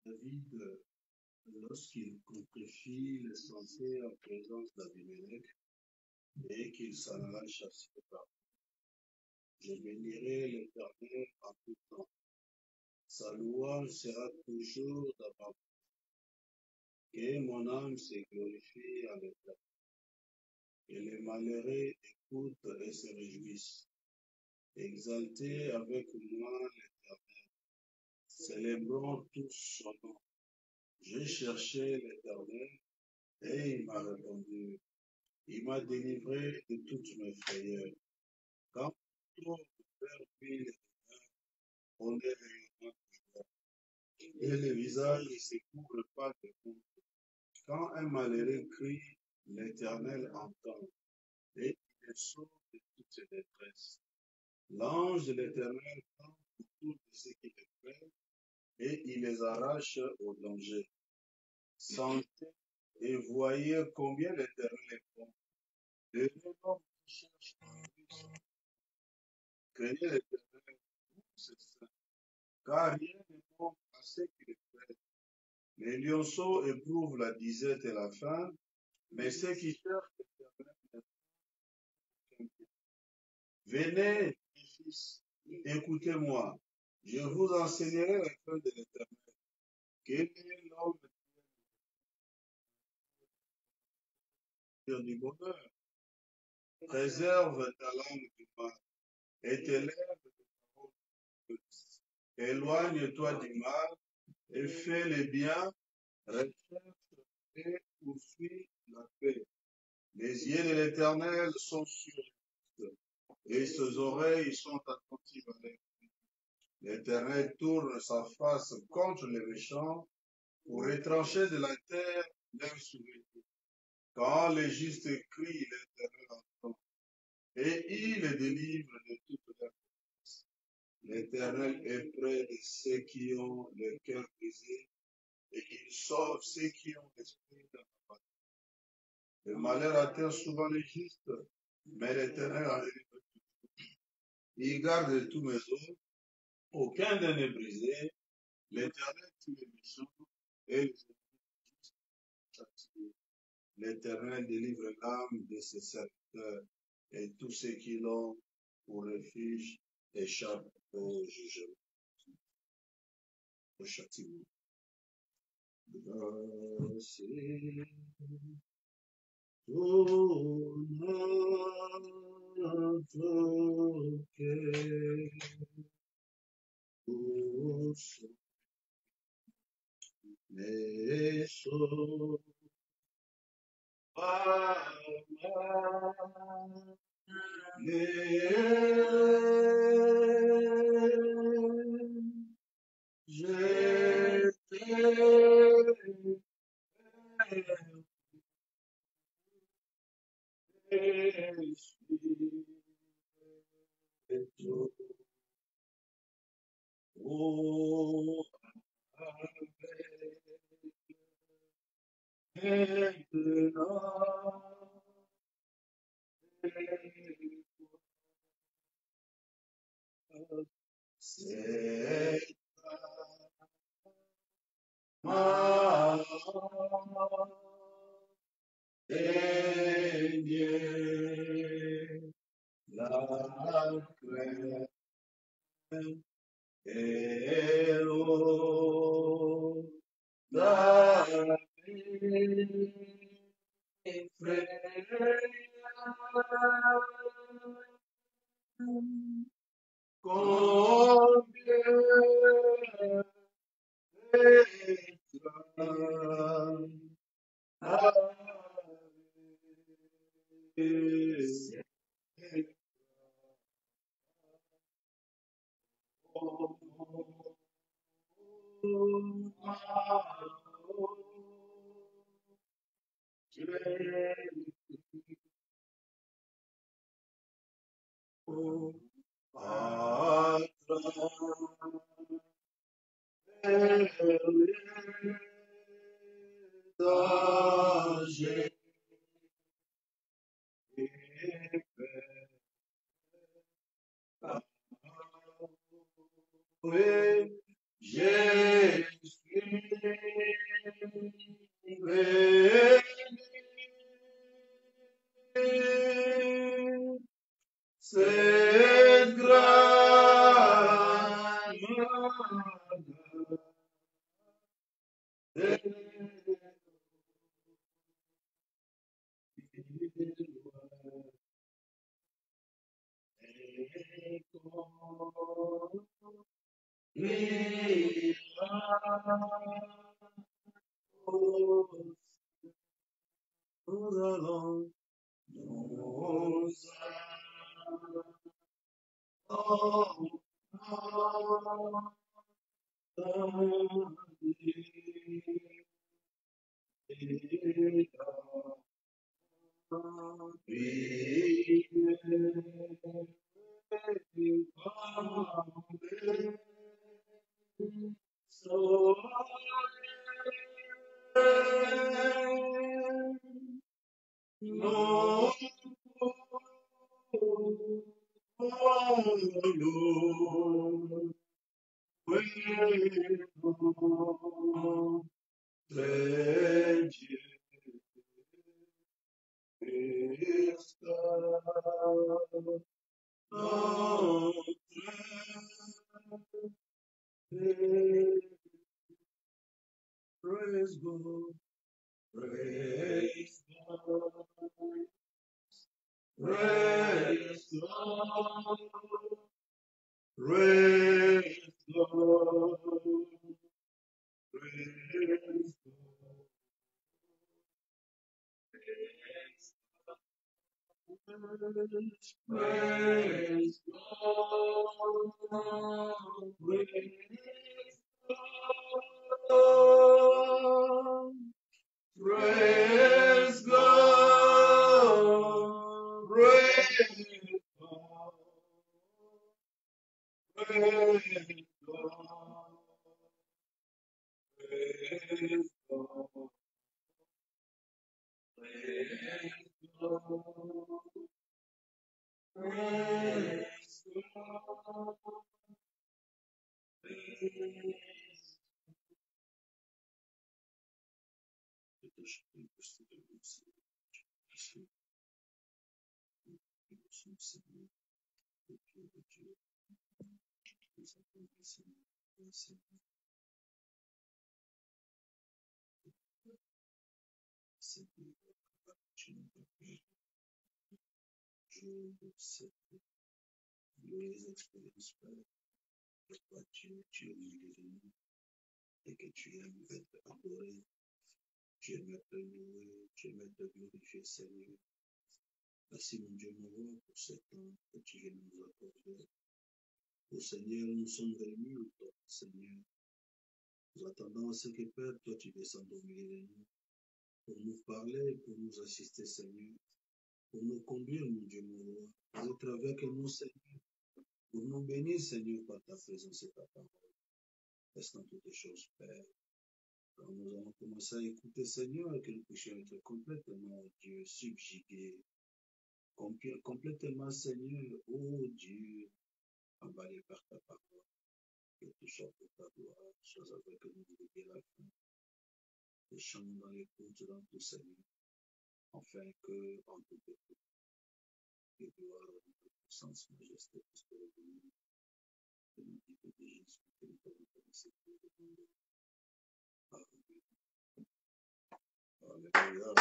David, lorsqu'il contrefit les sentiers en présence d'Abimelech et qu'il s'en alla chasser par je bénirai l'Éternel en tout temps. Sa louange sera toujours d'avant. Et mon âme se glorifie en l'Éternel. Et les malheureux écoutent et se réjouissent. Exaltez avec moi l'Éternel. Célébrons tous son nom. J'ai cherché l'Éternel et il m'a répondu. Il m'a délivré de toutes mes frayeurs. Quand on trouve vers lui les on est rayonnant et le visage ne se couvre pas de honte. Quand un malheureux crie, l'Éternel entend et il est sauve de toutes ses détresses. L'ange de l'Éternel campe autour de ceux qui les craignent et il les arrache au danger. Sentez et voyez combien l'Éternel est bon. Les hommes qui cherchent lui sont craignez l'Éternel, c'est ça. Car rien n'est bon à ceux qui le craignent. Les lionceaux éprouvent la disette et la faim, mais ceux qui cherchent l'Éternel, venez, mes fils, écoutez-moi. Je vous enseignerai la crainte de l'Éternel. Quel est l'homme du bonheur? Préserve ta langue du mal et tes lèvres de paroles fausses. Éloigne-toi du mal et fais le bien, recherche et poursuis la paix. Les yeux de l'Éternel sont sur et ses oreilles sont attentives à l'œuvre. L'Éternel tourne sa face contre les méchants pour retrancher de la terre leurs souvenirs. Quand les justes crient, l'Éternel entend et il les délivre de toute leur force. L'Éternel est près de ceux qui ont le cœur brisé et il sauve ceux qui ont l'esprit dans la bataille. Le malheur atteint souvent les justes, mais l'Éternel en délivre. Il garde tous mes os, aucun d'eux n'est brisé. L'Éternel tue les méchants et les justes châtie. L'Éternel délivre l'âme de ses serviteurs et tous ceux qui l'ont pour refuge échappent au jugement, au châtiment. Grâce ton notre cœur, tous les sauts, je c'est ma Seigneur, la crainte et l'eau, la combien danger. Oui, Jésus, cette grâce nous allons, nous praise God, praise God, praise God, praise God, praise God, praise God, praise God, praise God, praise God, praise God, praise God, praise God, les expériences que toi tu es lié de nous et que tu aimes être adoré, tu aimes être loué, tu aimes être glorifié, Seigneur. Merci, mon Dieu, mon roi, pour ce temps que tu viens nous accorder. Oh Seigneur, nous sommes réunis au temps, Seigneur. Nous attendons à ce que Père, toi tu descendes au milieu de nous pour nous parler, pour nous assister, Seigneur, pour nous conduire, mon Dieu, mon roi, pour être avec nous, Seigneur, pour nous bénir, Seigneur, par ta présence et ta parole. Reste dans toutes les choses, Père. Quand nous allons commencer à écouter, Seigneur, et que nous puissions être complètement, Dieu, subjugués, complètement, Seigneur, oh Dieu, emballé par ta parole. Que tout soit pour ta gloire, sois avec nous du début à la fin. Les chants dans les côtes, dans tout, Seigneur, afin que, en tout état, que gloire, puissance, majesté, puisse te revenir. Que nous disons de Jésus, que nous avons commencé pour le monde. Alléluia.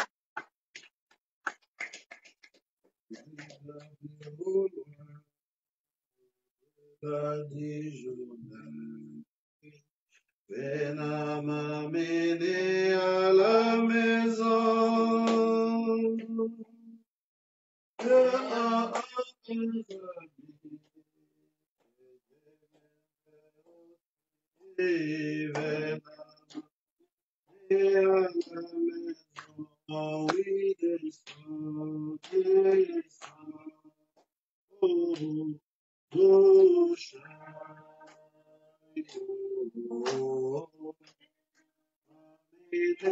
Viens m'amener à la maison. Viens m'amener à la maison. Oui, descends, descends. Oh, oh, shine. Oh, Si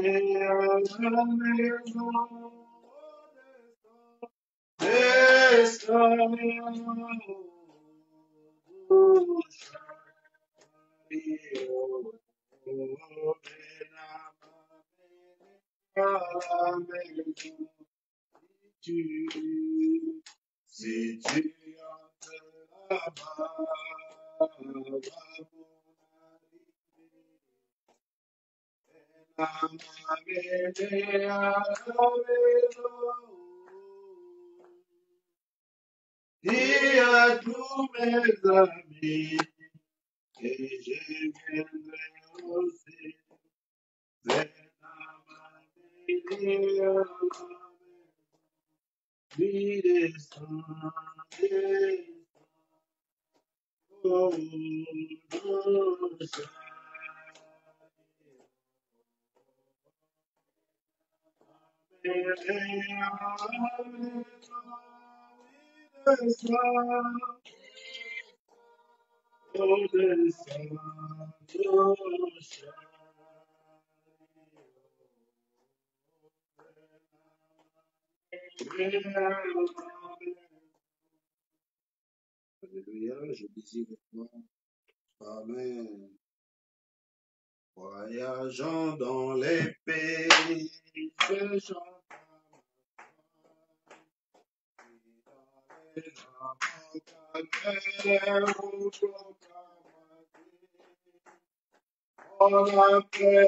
tu entres là-bas, m'amener à la maison. Dis à tous mes amis que je viendrai aussi. Viens m'amener à la maison. Dis descendez, oh, Alléluia, je désire maintenant. Amen. Voyageant dans les pays, je chante on a fait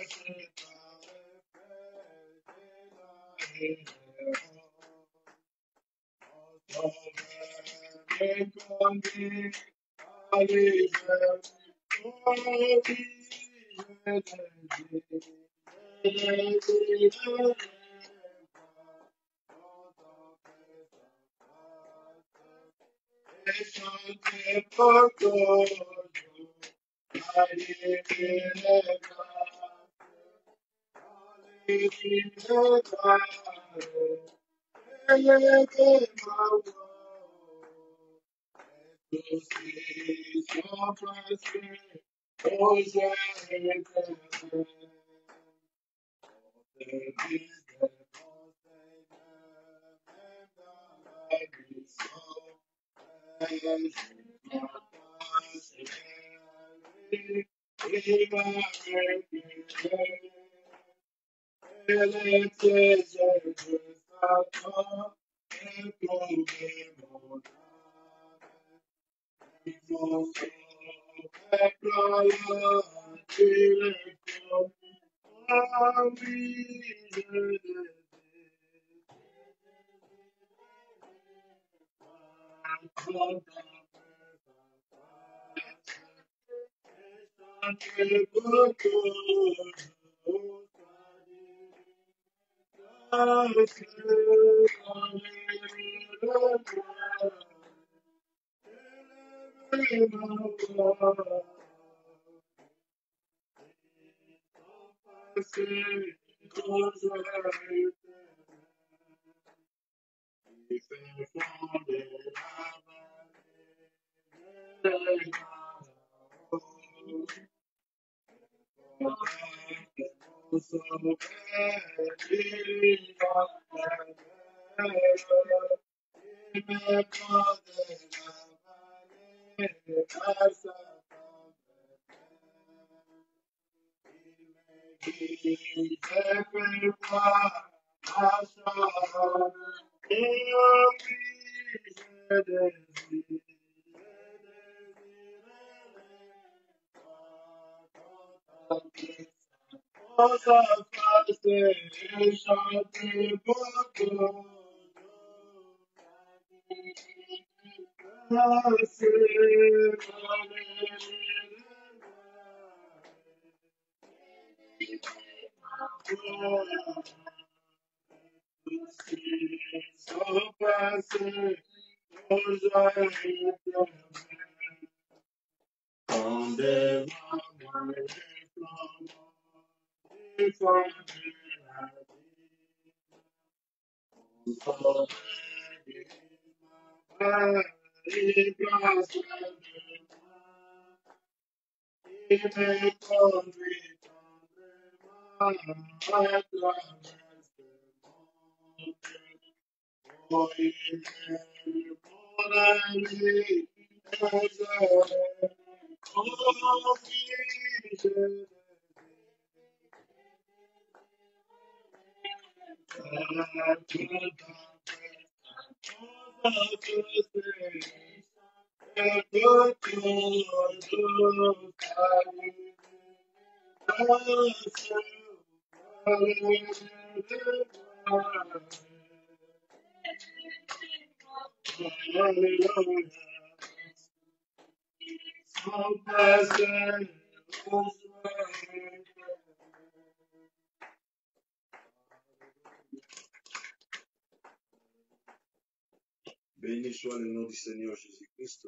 Béni soit le nom du Seigneur Jésus-Christ.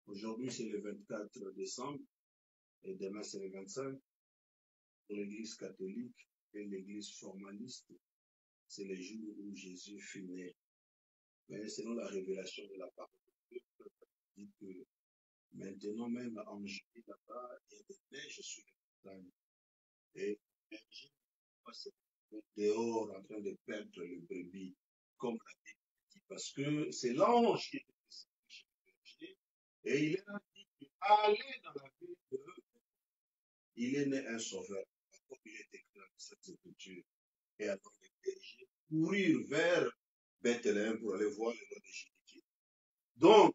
Aujourd'hui, c'est le 24 décembre et demain, c'est le 25. Pour l'Église catholique et l'Église formaliste, c'est le jour où Jésus fut né. Mais selon la révélation de la parole de Dieu, il dit que maintenant même en Judée là-bas, il y a des neiges sur les montagnes. Et c'est dehors en train de perdre le brebis, comme la Bible dit, parce que c'est l'ange qui était descendu chez le berger, et il a dit allez dans la ville de il est né un sauveur, comme il est écrit dans cette écriture. Et alors les bergers courirent vers Bethléem pour aller voir le roi de Jésus. Donc,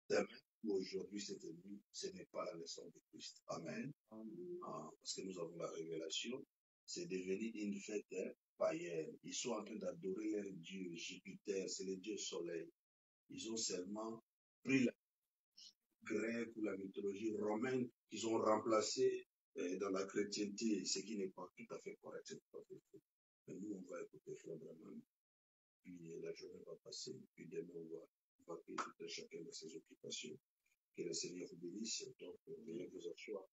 demain ou aujourd'hui, cette nuit, ce n'est pas la naissance de Christ. Amen. Parce que nous avons la révélation, c'est devenu une fête païenne. Ils sont en train d'adorer leur dieu Jupiter, c'est le dieu soleil. Ils ont seulement pris la grecque ou la mythologie romaine qu'ils ont remplacé dans la chrétienté, ce qui n'est pas tout à fait correct. Mais nous, on va écouter Frère Branham, puis la journée va passer, puis demain, on va vaquer tout à chacun de ses occupations. Que le Seigneur vous bénisse. Donc, veuillez vous asseoir.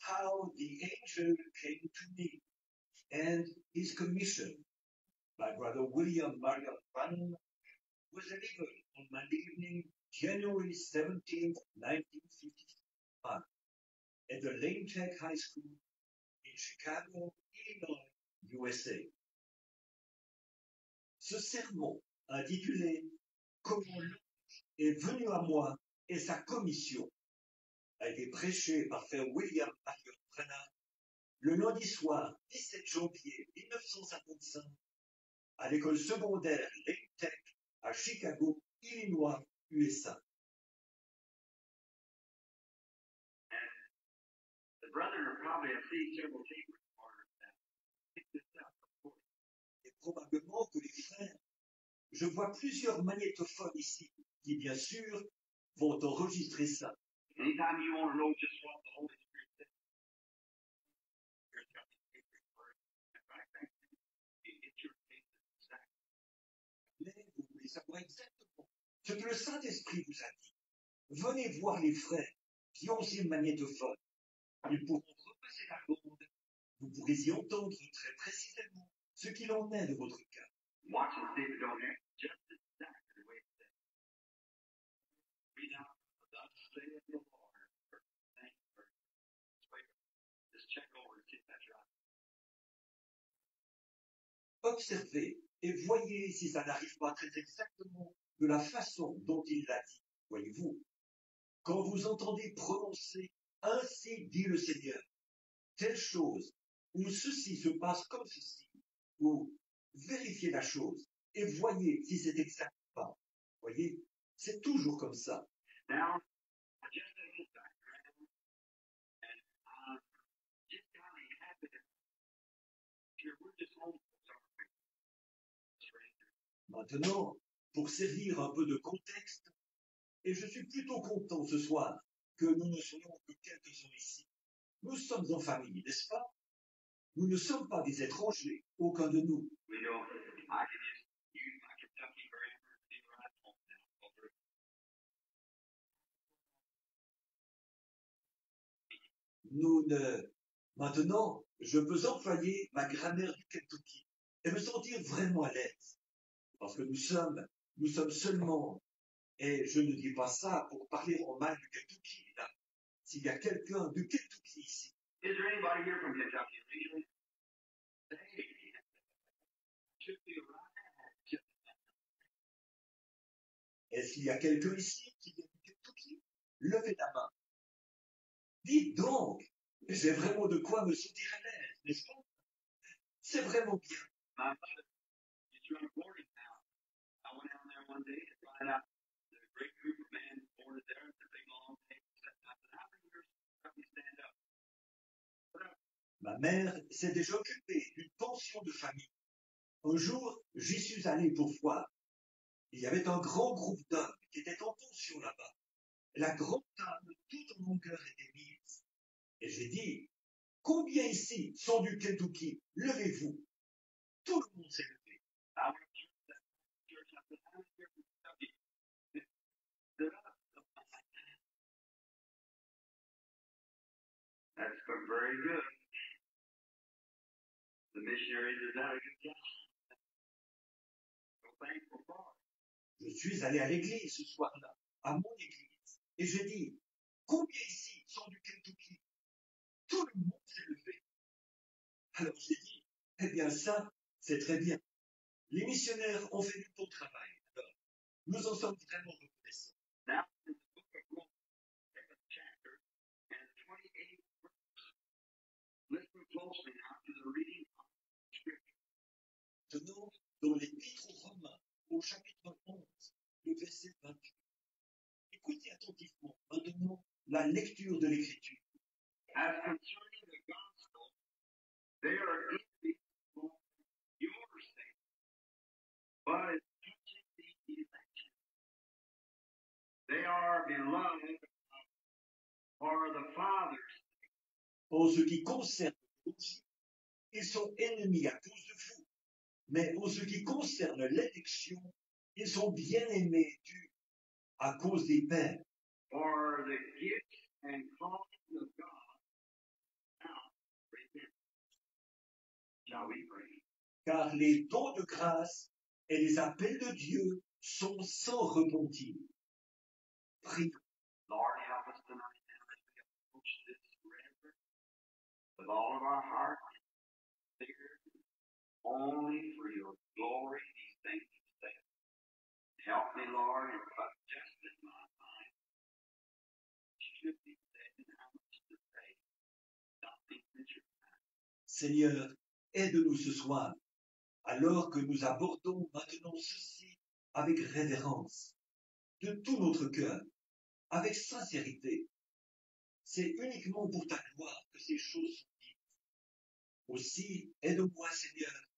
How the angel came to me and his commission by Brother William Marion Branham was delivered on Monday evening, January 17th, 1955, at the Lane Tech High School in Chicago, Illinois, USA. Ce sermon, intitulé « Comment l'ange est venu à moi et sa commission », a été prêché par Frère William Marion Branham le lundi soir 17 janvier 1955 à l'école secondaire Lane Tech à Chicago, Illinois, USA. Et probablement que les frères, je vois plusieurs magnétophones ici qui, bien sûr, vont enregistrer ça. Anytime you want to know just what the Holy Spirit said, mais vous voulez savoir exactement ce que le Saint-Esprit vous a dit. Venez voir les frères qui ont ces magnétophones. Ils pourront repasser la bande. Vous pourrez y entendre très précisément ce qu'il en est de votre cas. Watch and see if you don't hear just exactly the way it said. Read out, thus saith the Lord. Thank you. Just check over and see if that's right. Observez et voyez si ça n'arrive pas très exactement de la façon dont il l'a dit. Voyez-vous, quand vous entendez prononcer « Ainsi dit le Seigneur », telle chose, ou ceci se passe comme ceci, ou vérifiez la chose et voyez si c'est exact ou pas. Voyez, c'est toujours comme ça. Now, maintenant, pour servir un peu de contexte, et je suis plutôt content ce soir que nous ne soyons que quelques-uns ici. Nous sommes en famille, n'est-ce pas? Nous ne sommes pas des étrangers, aucun de nous. Nous ne Maintenant, je peux employer ma grammaire du Kentucky et me sentir vraiment à l'aise. Parce que nous sommes seulement, et je ne dis pas ça pour parler en mal du Kentucky, là. S'il y a quelqu'un du Kentucky ici. Is there anybody here from Kentucky? Really? Hey, should be right. Est-ce qu'il y a quelqu'un ici qui vient du Kentucky? Levez la main. Dites donc, j'ai vraiment de quoi me sentir à l'aise, n'est-ce pas? C'est vraiment bien. My mother is running boarding now. I went down there one day to find out the great group of men boarded there at the big long table setting up. And how many years help me stand up? Ma mère s'est déjà occupée d'une pension de famille. Un jour, j'y suis allé pour voir. Il y avait un grand groupe d'hommes qui étaient en pension là-bas. La grande table, toute en longueur, était mise. Et j'ai dit, combien ici sont du Kentucky? Levez-vous. Tout le monde s'est levé. I went to that church. I said, how many years from Kentucky? That's very good. The missionaries have done a good job. So thankful for it. Je suis allé à l'église ce soir-là, à mon église, et j'ai dit, combien ici sont du Kentucky? Tout le monde s'est levé. Alors j'ai dit, eh bien ça, c'est très bien. Les missionnaires ont fait du bon travail. Alors, nous en sommes vraiment reconnaissants. Now, in the book of Romans, 7th chapter, and 28th verse, listen closely now to the reading of Scripture. Tenons dans l'épître aux Romains, au chapitre 11, le verset 28. Écoutez attentivement maintenant la lecture de l'Écriture. As concerning the gospel, they are easy for your sake, but as touching the election, they are beloved for the Father's sake. En ce qui concerne l'Église, ils sont ennemis à cause de vous. Mais en ce qui concerne l'élection, ils sont bien-aimés à cause des pères. For the gifts and calling of God. Now, repent. Shall we pray? Car les dons de grâce et les appels de Dieu sont sans repentir. Prions. Lord, help us tonight now as we approach this reverence with all of our heart and fear, only for your glory, these things you say. Help me, Lord, and put just in my mind. Should be said and how much to say. Nothing that you're Seigneur, aide-nous ce soir, alors que nous abordons maintenant ceci avec révérence, de tout notre cœur, avec sincérité. C'est uniquement pour ta gloire que ces choses sont dites. Aussi, aide-moi, Seigneur,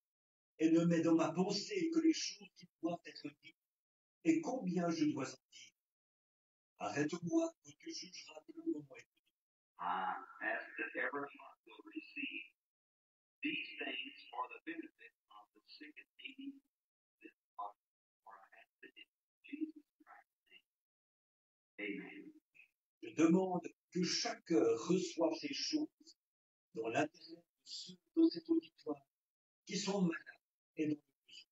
et ne mets dans ma pensée que les choses qui doivent être dites, et combien je dois en dire. Arrête-moi quand tu jugeras que le moment est venu. I ask that every heart will receive these things for the benefit of the sick and needy this heart, for I ask it in Jesus Christ's name. Amen. Je demande que chaque cœur reçoive ces choses dans l'intérêt de ceux dans cet auditoire qui sont malades et dans le besoin.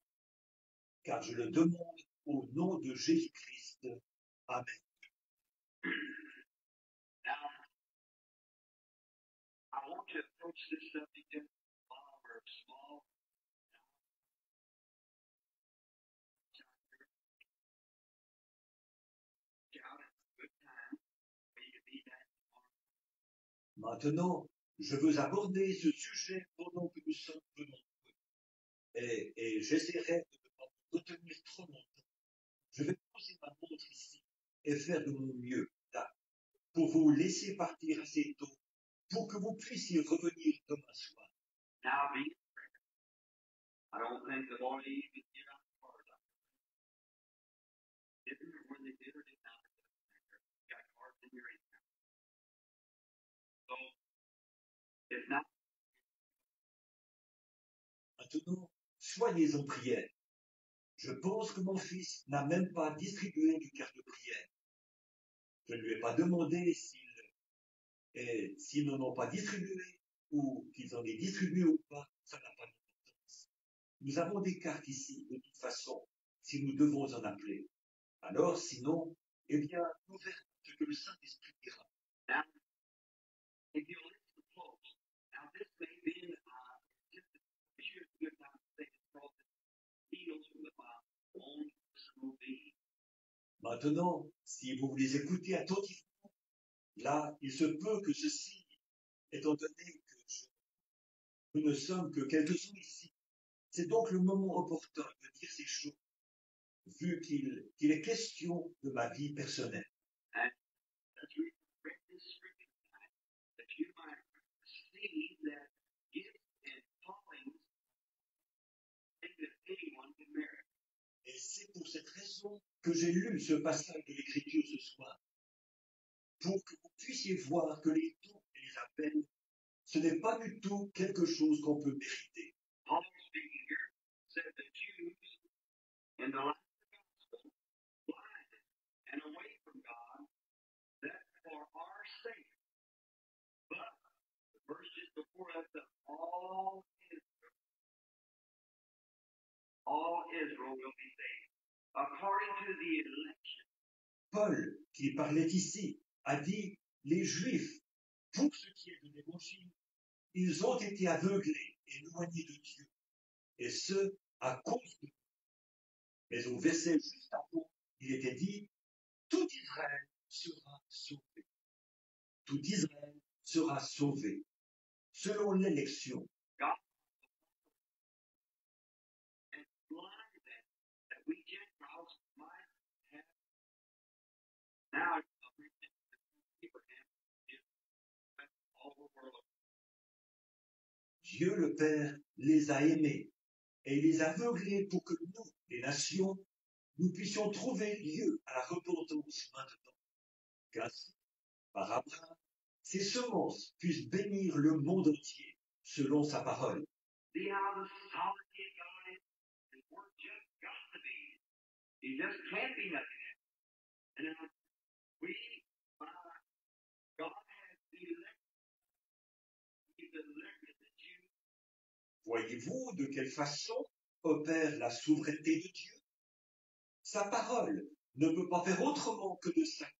Car je le demande au nom de Jésus-Christ. Amen. Now, I want to approach this subject while we're small. Shout at a good time. May you be back tomorrow. Maintenant, je veux aborder ce sujet pendant que nous sommes peu nombreux. Et j'essaierai de ne pas me retenir trop longtemps. Je vais poser ma montre ici et faire de mon mieux là, pour vous laisser partir assez tôt, pour que vous puissiez revenir demain soir. Now be in prayer. I don't think the Lord even get out the cars out there. Didn't, or when they did or did not, it doesn't matter. You got cards in your account. So, if not, Maintenant, soyez en prière. Je pense que mon fils n'a même pas distribué du carte de prière. Je ne lui ai pas demandé s'ils n'en ont pas distribué ou les distribuer ou pas, ça n'a pas d'importance. Nous avons des cartes ici, de toute façon, si nous devons en appeler. Alors, sinon, eh bien, nous verrons ce que le Saint-Esprit dira. Now, if you listen close, now this may be just a good time to say this because it deals with my own personal being. Maintenant, si vous les écoutez attentivement, là, il se peut que ceci, étant donné que nous ne sommes que quelques-uns ici, c'est donc le moment opportun de dire ces choses, vu qu'il est question de ma vie personnelle. And let's read this scripture tonight that you might see that gifts and callings thing that anyone can merit. Et c'est pour cette raison que j'ai lu ce passage de l'Écriture ce soir, pour que vous puissiez voir que les dons et les appels, ce n'est pas du tout quelque chose qu'on peut mériter. Paul speaking here said the Jews in the last gospel blinded and away from God that for our sake. But the verse just before that said all Israel will be saved according to the election. Paul, qui parlait ici, a dit, les Juifs, pour ce qui est de l'Évangile, ils ont été aveuglés et éloignés de Dieu, et ce, à cause de nous. Mais au verset juste avant, il était dit, tout Israël sera sauvé. Tout Israël sera sauvé, selon l'élection. God and blinded them that we Gentiles might have now Abraham is all the world. Dieu le Père les a aimés et les a aveuglés pour que nous, les nations, nous puissions trouver lieu à la repentance maintenant. Qu'ainsi, par Abraham, ses semences puissent bénir le monde entier selon sa parole. See how the sovereignty of God is? His word just got to be. He just can't be nothing else. And now God has elected, He's elected the Jews. Voyez-vous de quelle façon opère la souveraineté de Dieu? Sa parole ne peut pas faire autrement que de s'accomplir.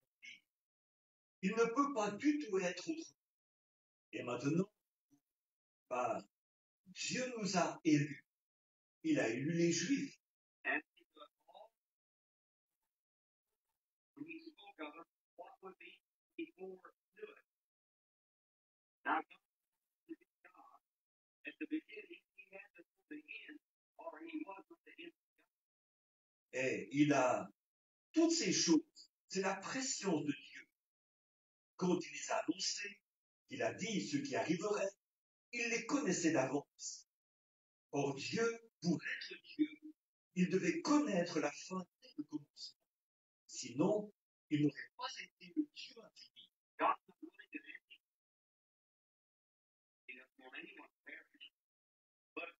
Il ne peut pas du tout être autrement. Et maintenant, Dieu nous a élus. Il a élu les Juifs. And He put all, when He spoke of it, what would be before knew it. Now, God is God. At the beginning, He had to know the end, or He wasn't the end. Et il a toutes ces choses. C'est la préscience de Dieu. Quand il les a annoncées, il a dit ce qui arriverait, il les connaissait d'avance. Or Dieu, pour être Dieu, il devait connaître la fin dès le commencement. Sinon, il n'aurait pas été le Dieu infini. God was willing to end. He doesn't want anyone to perish. But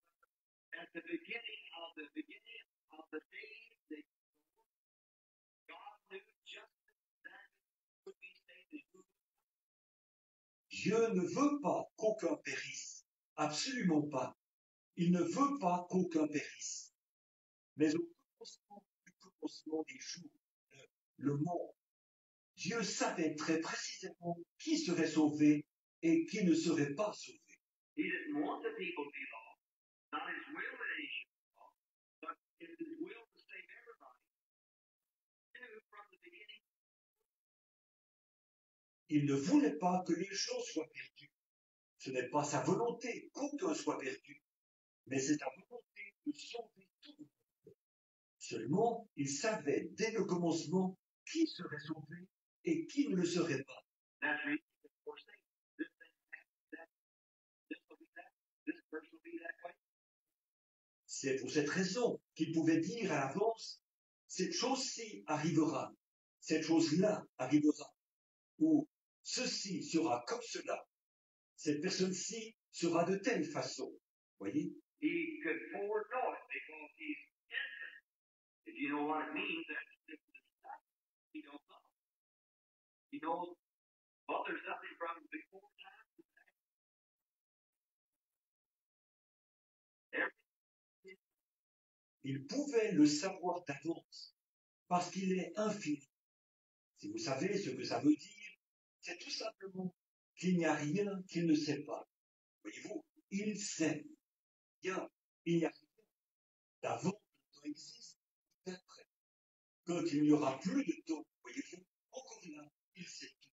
at the beginning of the days that God knew just exactly who would be saved and who would not. Dieu ne veut pas qu'aucun périsse. Absolument pas. Il ne veut pas qu'aucun périsse. Mais au commencement des jours, le monde, Dieu savait très précisément qui serait sauvé et qui ne serait pas sauvé. He didn't want the people to be lost. Not His will that they should be lost, but it's His will to save everybody. He knew from the beginning. Il ne voulait pas que les gens soient perdus. Ce n'est pas sa volonté qu'aucun soit perdu, mais c'est sa volonté de sauver tout le monde. Seulement, il savait dès le commencement qui serait sauvé et qui ne le serait pas. That's the reason, of course, this thing happens, that this will be that, this person will be that way. C'est pour cette raison qu'il pouvait dire à l'avance, cette chose-ci arrivera, cette chose-là arrivera, ou ceci sera comme cela, cette personne-ci sera de telle façon. Voyez? He could foreknow it because He's infinite. If you know what it means, that's just the stuff He don't know. He knows, well, there's nothing from before time to that. il pouvait le savoir d'avance, parce qu'il est infini. Si vous savez ce que ça veut dire, c'est tout simplement qu'il n'y a rien qu'il ne sait pas. Voyez-vous, il sait. Bien, il n'y a rien d'avant que le temps existe, d'après. Quand il n'y aura plus de temps, voyez-vous, encore là, il sait tout.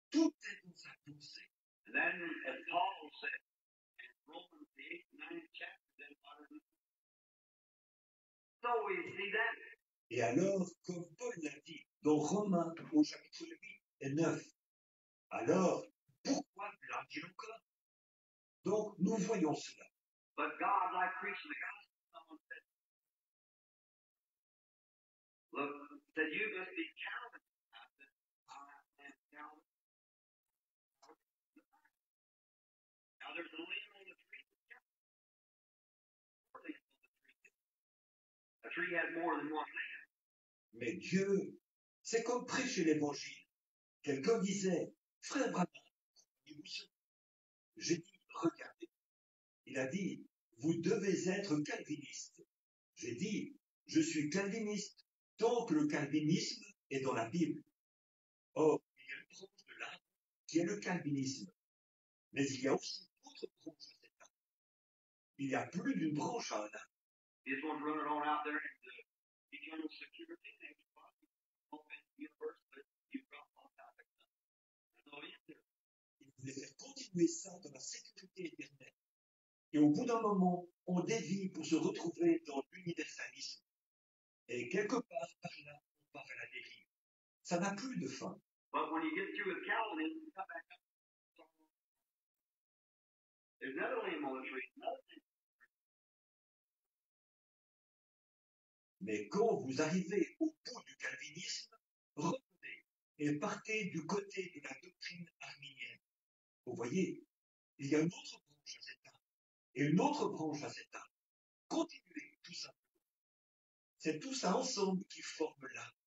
Tout est dans sa pensée. And then, as Paul said in Romans, the 8th, 9th chapter, then so we see that. Et alors, comme Paul l'a dit dans Romains au chapitre 8 et 9, alors, pourquoi blâme-t-il encore? Donc, nous voyons cela. But God, like preaching the gospel, someone said, look, said you must be Calvin. I said, I am Calvin. Now there's a limb on the tree. A tree has more than one limb. Mais Dieu, c'est comme prêcher l'évangile. Quelqu'un disait, frère Branham, j'ai dit, regardez. Il a dit, vous devez être calviniste. J'ai dit, je suis calviniste tant que le calvinisme est dans la Bible. Or, il y a une branche de l'arbre qui est le calvinisme. Mais il y a aussi d'autres branches de cet arbre. Il y a plus d'une branche à un arbre. This one's running on out there in the eternal security and everybody open universe, but you've got all kinds of stuff. There's no end to it. Il voulait faire continuer ça dans la sécurité éternelle. Et au bout d'un moment, on dévie pour se retrouver dans l'universalisme. Et quelque part par là, on part à la dérive. Ça n'a plus de fin. But when you get through with Calvinism, you come back up. There's another limb on the tree. Another limb. Mais quand vous arrivez au bout du calvinisme, revenez et partez du côté de la doctrine arminienne. Vous voyez, il y a une autre branche à cet arbre et une autre branche à cet arbre. Continuez tout simplement. C'est tout ça ensemble qui forme l'arbre.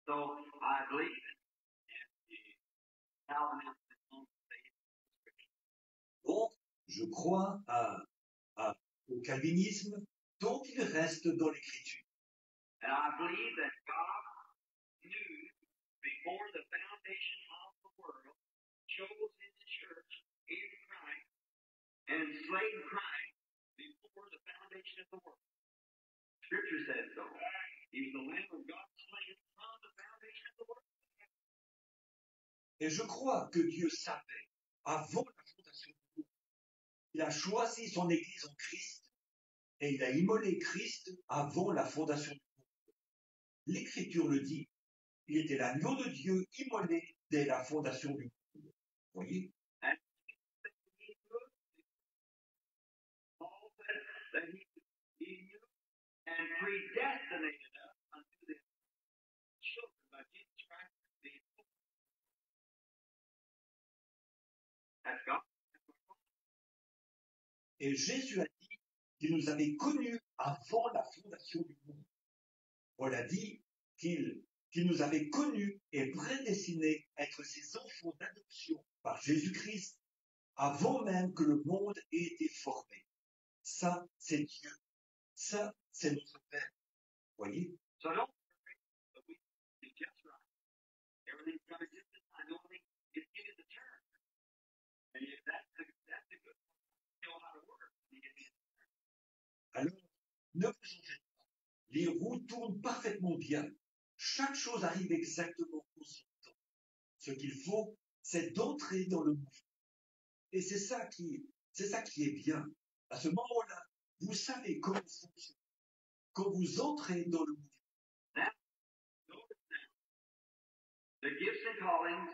So I believe in the Calvinism on the scripture. Donc, je crois au calvinisme tant qu'il reste dans l'écriture. And I believe that God knew before the foundation of the world, chose his church in Christ, and slayed Christ before the foundation of the world. Scripture says so. He's the Lamb of God slain from the foundation of the world. Et je crois que Dieu savait, avant la fondation du monde, il a choisi son Église en Christ et il a immolé Christ avant la fondation du monde. L'Écriture le dit, il était l'agneau de Dieu immolé dès la fondation du monde. Vous voyez? And he knew, Paul said that he knew and predestinated us unto the children by Jesus Christ. That's God. Et Jésus a dit qu'il nous avait connus avant la fondation du monde. Paul a dit qu'il nous avait connus et prédestinés à être ses enfants d'adoption par Jésus-Christ avant même que le monde ait été formé. Ça, c'est Dieu. Ça, c'est notre Père. Vous voyez? So don't worry, but we did just right. Everything's coming just in time. The only thing is getting the turn. And if that's the good one. You know how to work. You get the Alors, ne vous en faites pas. Les roues tournent parfaitement bien. Chaque chose arrive exactement au son temps. Ce qu'il faut, c'est d'entrer dans le mouvement. Et c'est ça qui est bien. À ce moment-là, vous savez comment fonctionner. Quand vous entrez dans le mouvement. notice now. The gifts and callings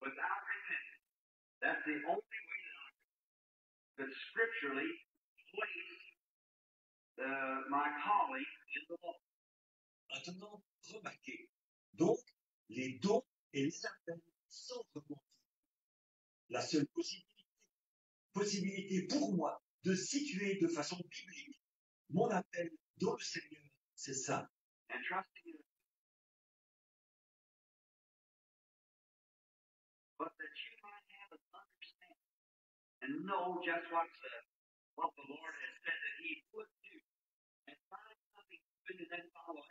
without repentance. That's the only way that I could scripturally place my calling in the law. Maintenant, remarquez. Donc, les dons et les appels sans repentir. La seule possibilité pour moi de situer de façon biblique mon appel dans le Seigneur, c'est ça. And trusting in it. But that you might have an understanding and know just what the Lord has said that he would do. And find something been in that following.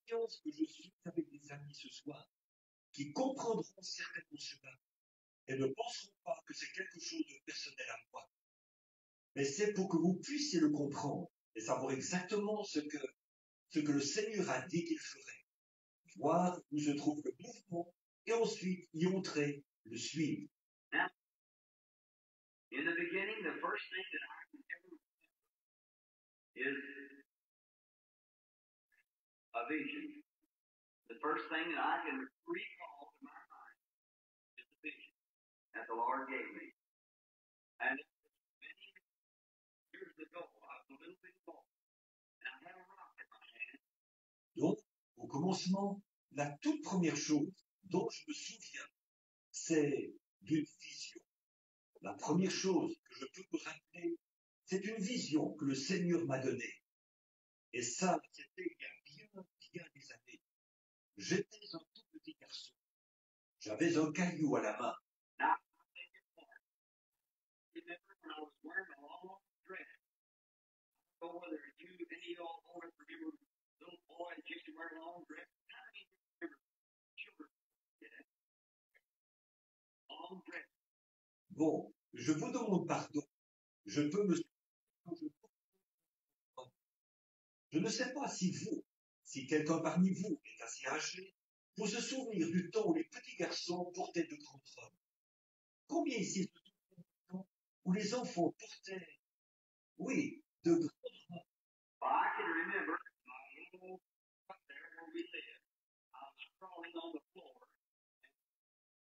Confiance que je suis avec des amis ce soir qui comprendront certainement cela et ne penseront pas que c'est quelque chose de personnel à moi. Mais c'est pour que vous puissiez le comprendre et savoir exactement ce que le Seigneur a dit qu'il ferait. Voir où se trouve le mouvement et ensuite y entrer, le suivre. Now, in the beginning, the first thing that I can ever remember is a vision. The first thing that I can recall to my mind is a vision that the Lord gave me. And many years ago, I was a little bit boy, and I had a rock in my hand. Donc, au commencement, la toute première chose dont je me souviens, c'est d'une vision. La première chose que je peux me rappeler, c'est une vision que le Seigneur m'a donnée. Et ça, c'était il y a bien des années. J'étais un tout petit garçon. J'avais un caillou à la main. Now, I think it's hard. Remember when I was wearing a long dress? I don't know whether any of y'all boys remember little boys used to wear long dresses. How many of you remember children did that? Long dress. Bon, je vous demande pardon. Je peux me souvenir. Je ne sais pas si quelqu'un parmi vous est assez âgé pour se souvenir du temps où les petits garçons portaient de grands robes. Combien ici se souviennent du temps où les enfants portaient, oui, de grandes robes? Well, I can remember my little up there where we lived. I was crawling on the floor, and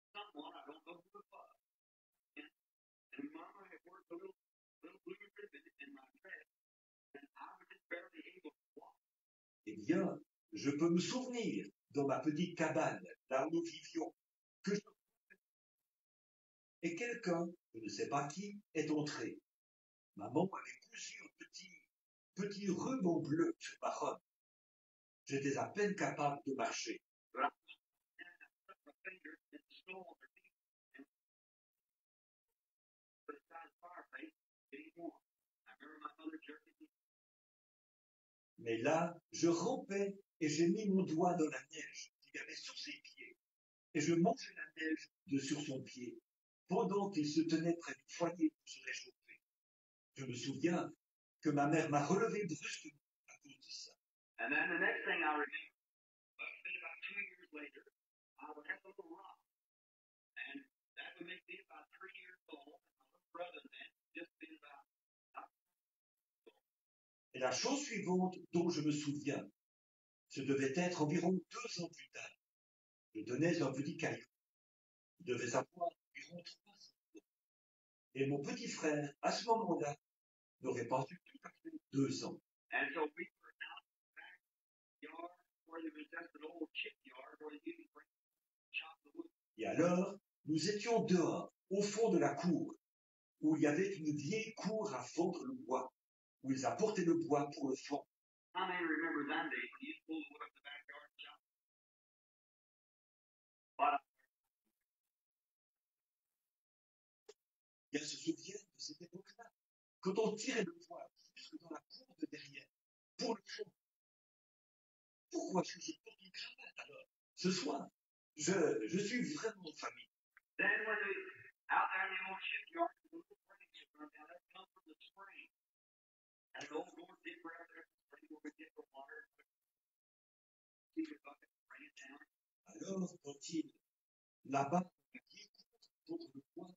someone, I don't know who it was, and Mama had worked a little blue ribbon in my dress, and I was just barely able to walk. Eh bien, je peux me souvenir, dans ma petite cabane, là où nous vivions, que et quelqu'un, je ne sais pas qui, est entré. Maman avait cousu un petit ruban bleu sur ma robe. J'étais à peine capable de marcher. But I stuck my fingers in the snow on their feet, and put aside the fireplace, getting warm. I remember my mother jerking me. Mais là, je rampais et j'ai mis mon doigt dans la neige qu'il y avait sur ses pieds. Et je mangeais la neige de sur son pied, pendant qu'il se tenait près du foyer pour se réchauffer. Je me souviens que ma mère m'a relevé brusquement à cause de ça. And then the next thing I remember, must have been about 2 years later, I would have a little rock. And that would make me about 3 years old, and my little brother then just been about. Et la chose suivante dont je me souviens, ce devait être environ 2 ans plus tard. Je tenais un petit caillou. Il devait avoir environ 3 ans. Et mon petit frère, à ce moment-là, n'aurait pas eu tout à fait 2 ans. And so we were out in the backyard where there was just an old chip yard where they used to bring chop the wood. Et alors, nous étions dehors, au fond de la cour, où il y avait une vieille cour à fondre le bois, où ils apportaient le bois pour le fond. How many remember that day when you used to pull the wood up the backyard and chop? But Et elle se souvient de cette époque-là, quand on tirait le bois jusque dans la cour de derrière, pour le fond. Pourquoi est-ce que je porte une cravate alors? Ce soir, je suis vraiment en famille. then when they out there in the old chip yard, the little springs that run down, that come from the spring. And an old Lord dipper out there at the spring where we get the water, keep it bucket, bring it down. Alors, quand il, là-bas, dans la vieille cour, pour le bois,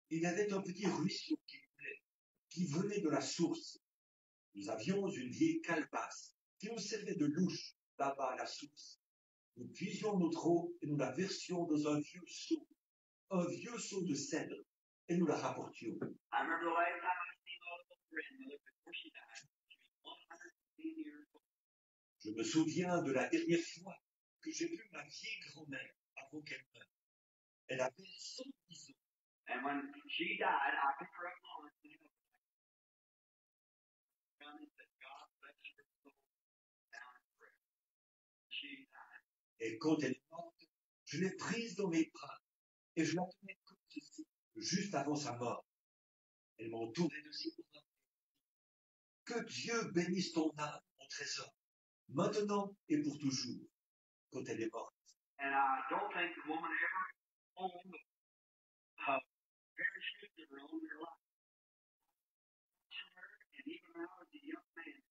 il y avait un petit ruisseau qui coulait, qui venait de la source. Nous avions une vieille calebasse qui nous servait de louche là-bas à la source. Nous puisions notre eau et nous la versions dans un vieux seau de cèdre, et nous la rapportions. I remember the last time I seen my little grandmother before she died. She was 110 years old. Je me souviens de la dernière fois que j'ai vu ma vieille grand-mère avant qu'elle meure. Elle avait 110 ans. And when she died, I picked her up on her and said, God bless her soul down in prayer. She died. Et quand elle est morte, je l'ai prise dans mes bras et je la tenais comme ceci, juste avant sa mort. Elle m'entourait de ses bras. Que Dieu bénisse ton âme en mon trésor, maintenant et pour toujours, quand elle est morte. And I don't think the woman ever owned a very strict of her own in her life. Watching her, and even when I was a young man,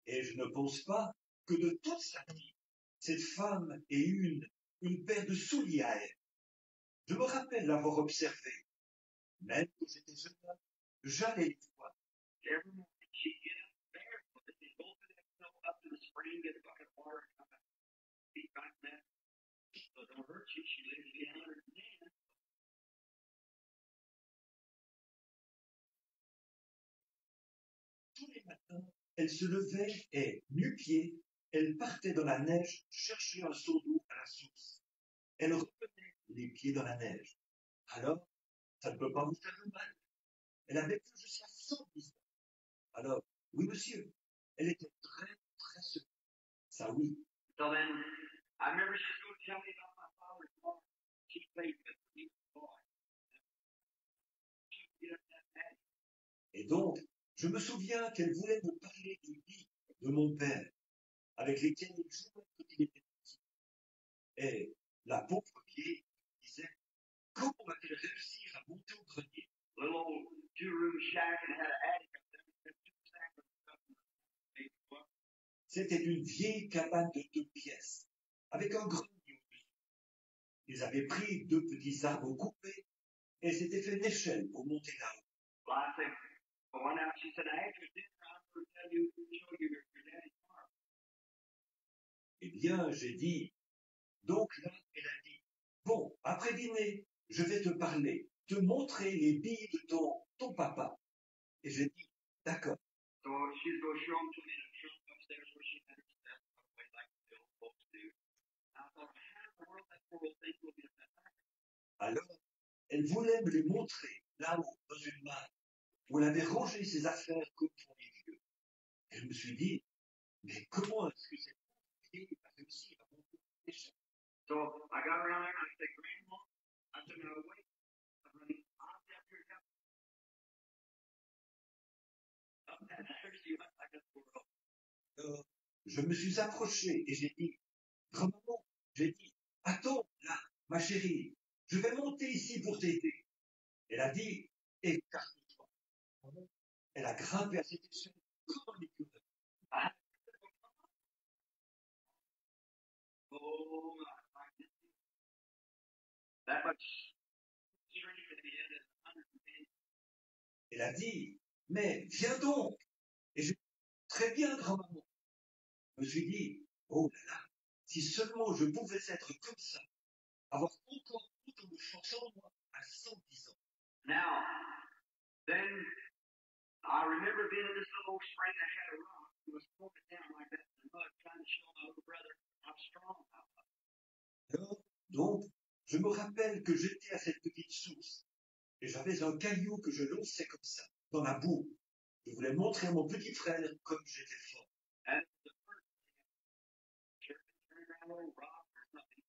Et je ne pense pas que de toute sa vie, cette femme ait eu une paire de souliers à elle. Je me rappelle l'avoir observé. Même quand j'étais jeune homme, j'allais les voir. every morning she'd get up barefoot and go through that snow up to the spring, get a bucket of water, and come back. Feet back there. So don't hurt you. She lived to be 110. Tous les matins, elle se levait et, nu-pieds, elle partait dans la neige chercher un seau d'eau à la source. Elle revenait les pieds dans la neige. Alors, ça ne peut pas vous faire de mal. Elle avait vécu jusqu'à 110 ans. Alors, oui, monsieur, elle était très, très sûre. Ça, oui. So then, I remember she was going to tell me about my father's farm. She played with me, boy. She would get up that night. Et donc, je me souviens qu'elle voulait me parler des billes de mon père, avec lesquels il jouait quand il était petit. Et la pauvre vieille disait, comment va-t-elle réussir à monter au grenier? Little old two-room shack and had an attic up there. And two sacks of stuff in the big book. C'était une vieille cabane de 2 pièces, avec un grenier au-dessus. Ils avaient pris 2 petits arbres coupés et s'étaient fait une échelle pour monter là-haut. Well, I think, but one night she said, after dinner, I'm going to tell you, show you your daddy's farm. Eh bien, j'ai dit, donc là, elle a dit, bon, après dîner, je vais te parler, te montrer les billes de ton papa. Et j'ai dit, d'accord. So she's going to show them to me in a trunk upstairs where she had her stuff, probably like the old folks do. And I thought, how in the world that poor old thing will get that back? Alors, elle voulait me les montrer là-haut, dans une malle, où elle avait rangé ses affaires comme font les vieux. Et je me suis dit, mais comment est-ce que cette vieille a réussi à monter l'échelle? So I got around there and I said, Grandma, I said, now wait, honey, I'll be up here helping. And there she went like a squirrel. Alors, je me suis approché et j'ai dit, grand-maman, j'ai dit, attends, là, ma chérie, je vais monter ici pour t'aider. Elle a dit, écarte-toi. Elle a grimpé à cette échelle comme un écureuil. Oh my goodness. That much strength in the end is 110. Elle a dit, mais viens donc. Et j'ai dit, très bien, grand-maman. Je me suis dit, oh là là, si seulement je pouvais être comme ça, avoir encore autant de force en moi à 110 ans. Now, then I remember being in this little old spring that had a rock. It was poking down like that in the mud, trying to show my little brother how strong I was. Alors, donc, je me rappelle que j'étais à cette petite source et j'avais un caillou que je lançais comme ça, dans la boue. Je voulais montrer à mon petit frère comme j'étais fort. And the first thing, turned around a little rock or something.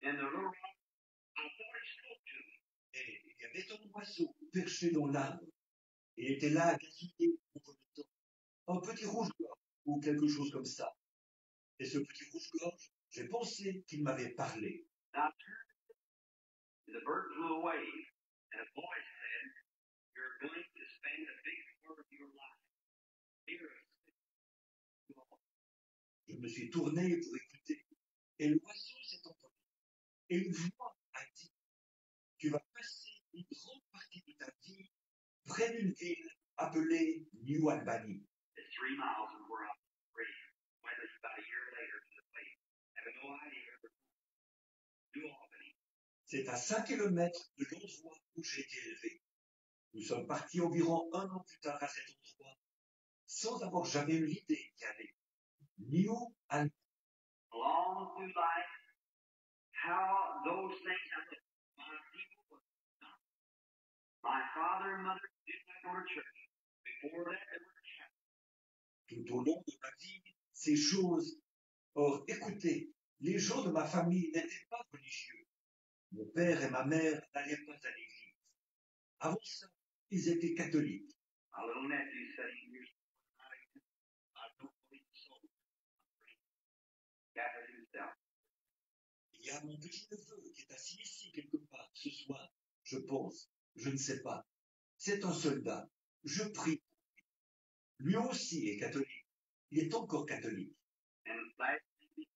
And the little rock, I thought he spoke to me. Et il y avait un oiseau perché dans l'arbre. Et il était là à gazouiller contre le temps. Un petit rouge-gorge ou quelque chose comme ça. Et ce petit rouge-gorge, j'ai pensé qu'il m'avait parlé. And I turned, and the bird flew away. And a voice said, you're going to spend a big part of your life here. Je me suis tourné pour écouter. Et l'oiseau s'est entendu. Et une voix a dit, tu vas passer une grande partie de ta vie près d'une ville appelée New Albany. It's 3 miles from where I was raised. Went about a year later to the place. Having no idea ever. New Albany. C'est à 5 kilomètres de l'endroit où j'ai été élevé. Nous sommes partis environ 1 an plus tard à cet endroit, sans avoir jamais eu l'idée d'y aller. New Albany. Along through life, how those things happened. My people was not. My father and mother did not go to church. Before that, they were Catholic. Tout au long de ma vie, ces choses. Or, écoutez, les gens de ma famille n'étaient pas religieux. Mon père et ma mère n'allaient pas à l'église. Avant ça, ils étaient catholiques. My little nephew said he years I don't believe Catholic himself. Il y a mon petit-neveu qui est assis ici quelque part ce soir, je pense, je ne sais pas. C'est un soldat. Je prie. Lui aussi est catholique. Il est encore catholique. And last evening,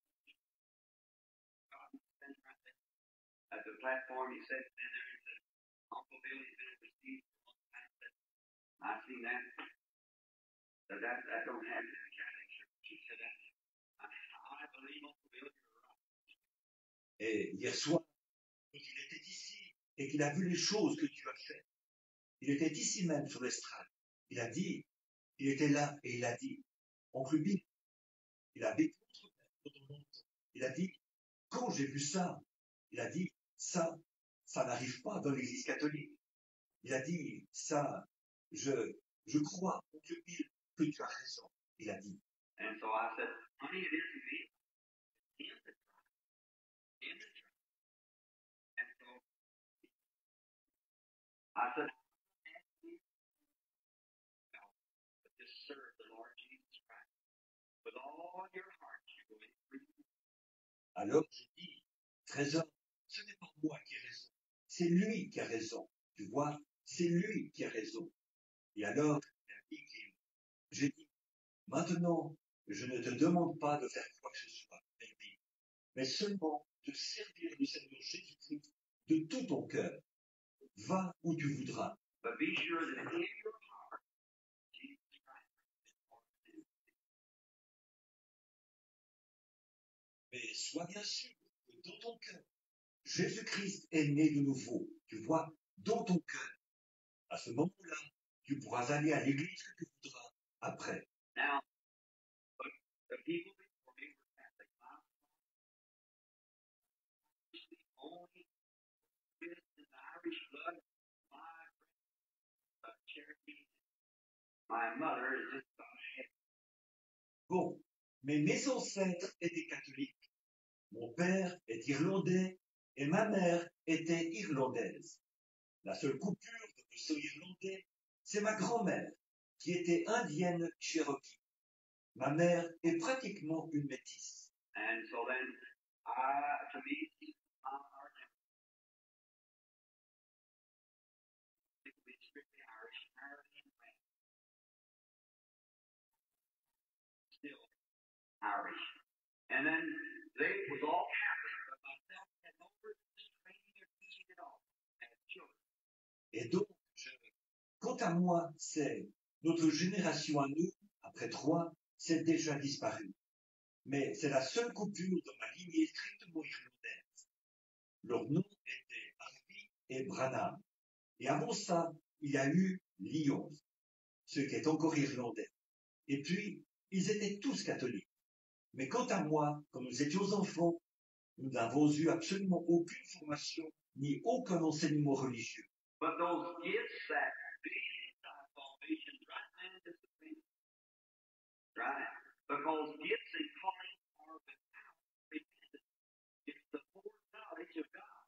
at the platform, he said, stand there and said, Uncle Billy's been received for a long time. I seen that. That don't happen in the Catholic Church. He said that. I believe Uncle Billy, you're right. Et hier soir, quand il était ici et qu'il a vu les choses que tu as faites, il était ici même sur l'estrade. Il a dit, il était là et il a dit, Oncle Bill, il a vécu notre père pendant longtemps. Il a dit, quand j'ai vu ça, il a dit, ça n'arrive pas dans l'Église catholique. Il a dit, ça, je crois, Oncle Bill, que tu as raison. Il a dit. And so I said, honey, it isn't me. In the church. In the church. And so I said, but just serve the Lord Jesus Christ. With all your heart, you're going to freedom. Alors je dis, trésor, ce n'est pas moi qui ai raison, c'est lui qui a raison. Tu vois, c'est lui qui a raison. Et alors, j'ai dit, maintenant, je ne te demande pas de faire quoi que ce soit, mais seulement de servir le Seigneur Jésus-Christ de tout ton cœur. Va où tu voudras. But be sure that in your heart, Jesus Christ is part of you. Mais sois bien sûr que dans ton cœur, Jésus-Christ est né de nouveau. Tu vois, dans ton cœur. À ce moment-là, tu pourras aller à l'église que tu voudras après. Now, the people before me were Catholic. The only Christ in the Irish blood, my Cherokee. My mother is just about head. Bon, mais mes ancêtres étaient catholiques. Mon père est irlandais et ma mère était irlandaise. La seule coupure de ce sang irlandais, c'est ma grand-mère, qui était indienne Cherokee. Ma mère est pratiquement une métisse. And so then, to me, our it would be strictly Irish, American, still Irish. And then they was all Catholic, but myself had no religious training or teaching at all as children. Et donc, quant à moi, c'est notre génération à nous, après 3, c'est déjà disparu. Mais c'est la seule coupure dans ma lignée strictement irlandaise. Leurs noms étaient Harvey et Branham. Et avant ça, il y a eu Lyons, ce qui est encore irlandais. Et puis, ils étaient tous catholiques. Mais quant à moi, quand nous étions enfants, nous n'avons eu absolument aucune formation ni aucun enseignement religieux. But those gifts that big salvation right now in discipline. Right? Because gifts and calling are without repentance. It's the foreknowledge of God.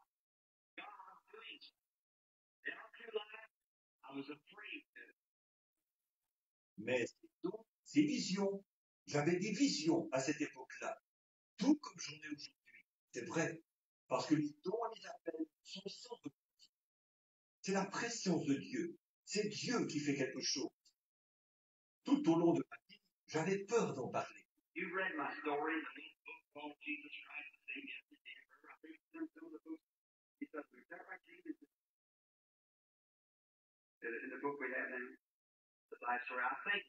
God doing something. Down through life, I was afraid to. Mais donc, ces visions, j'avais des visions à cette époque-là, tout comme j'en ai aujourd'hui. C'est vrai, parce que les dons et les appels sont sans doute. C'est la présence de Dieu. C'est Dieu qui fait quelque chose. Tout au long de ma vie, j'avais peur d'en parler. You read my story in the little book called Jesus Christ the Same Yesterday and Forever. I read some of the books. He said, is that right, Jesus? In the book we have in the life story, I think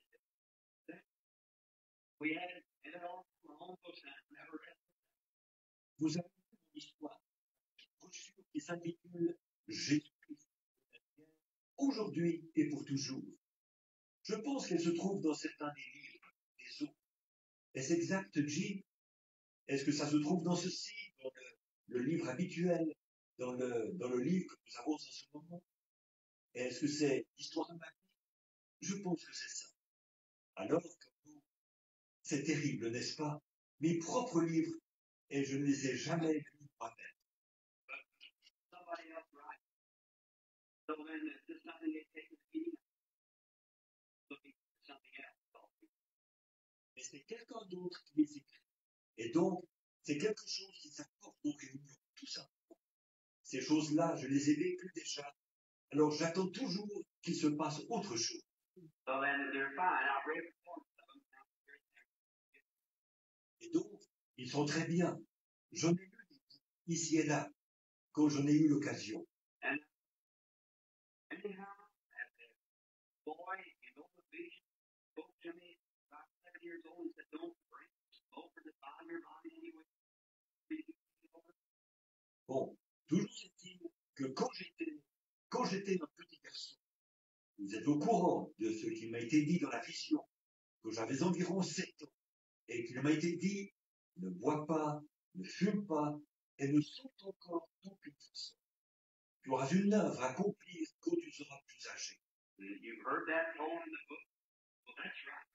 we had it in it all my own books and I've never read it. Vous avez vu mon histoire, une brochure qui s'intitule Jésus-Christ, aujourd'hui et pour toujours. Je pense qu'elle se trouve dans certains des livres, des autres. Est-ce exact, Jim? Est-ce que ça se trouve dans ceci, dans le livre habituel, dans le livre que nous avons en ce moment? Est-ce que c'est l'histoire de ma vie? Je pense que c'est ça. Alors, c'est terrible, n'est-ce pas? Mes propres livres, et je ne les ai jamais lus moi-même. Somebody else writes. So then it's just something they take in the meeting. Looking for something else. Mais c'est quelqu'un d'autre qui les écrit. Et donc, C'est quelque chose qui s'apporte aux réunions, tout ça. Ces choses-là, je les ai vécues déjà. Alors j'attends toujours qu'il se passe autre chose. So then they're fine. I've read reports of them. Et donc, ils sont très bien. J'en ai lu ici et là, quand j'en ai eu l'occasion. And anyhow, as a boy, the vision spoke to me about 7 years old and said, don't drink, smoke, or defile your body anyway. Bon, toujours est-il que quand j'étais un petit garçon, vous êtes au courant de ce qui m'a été dit dans la vision, que j'avais environ 7 ans, et qu'il m'a été dit, ne bois pas, ne fume pas, et ne saute encore d'aucune façon. Tu auras une œuvre à accomplir quand tu seras plus âgé. You've heard that told in the book? Well, that's right.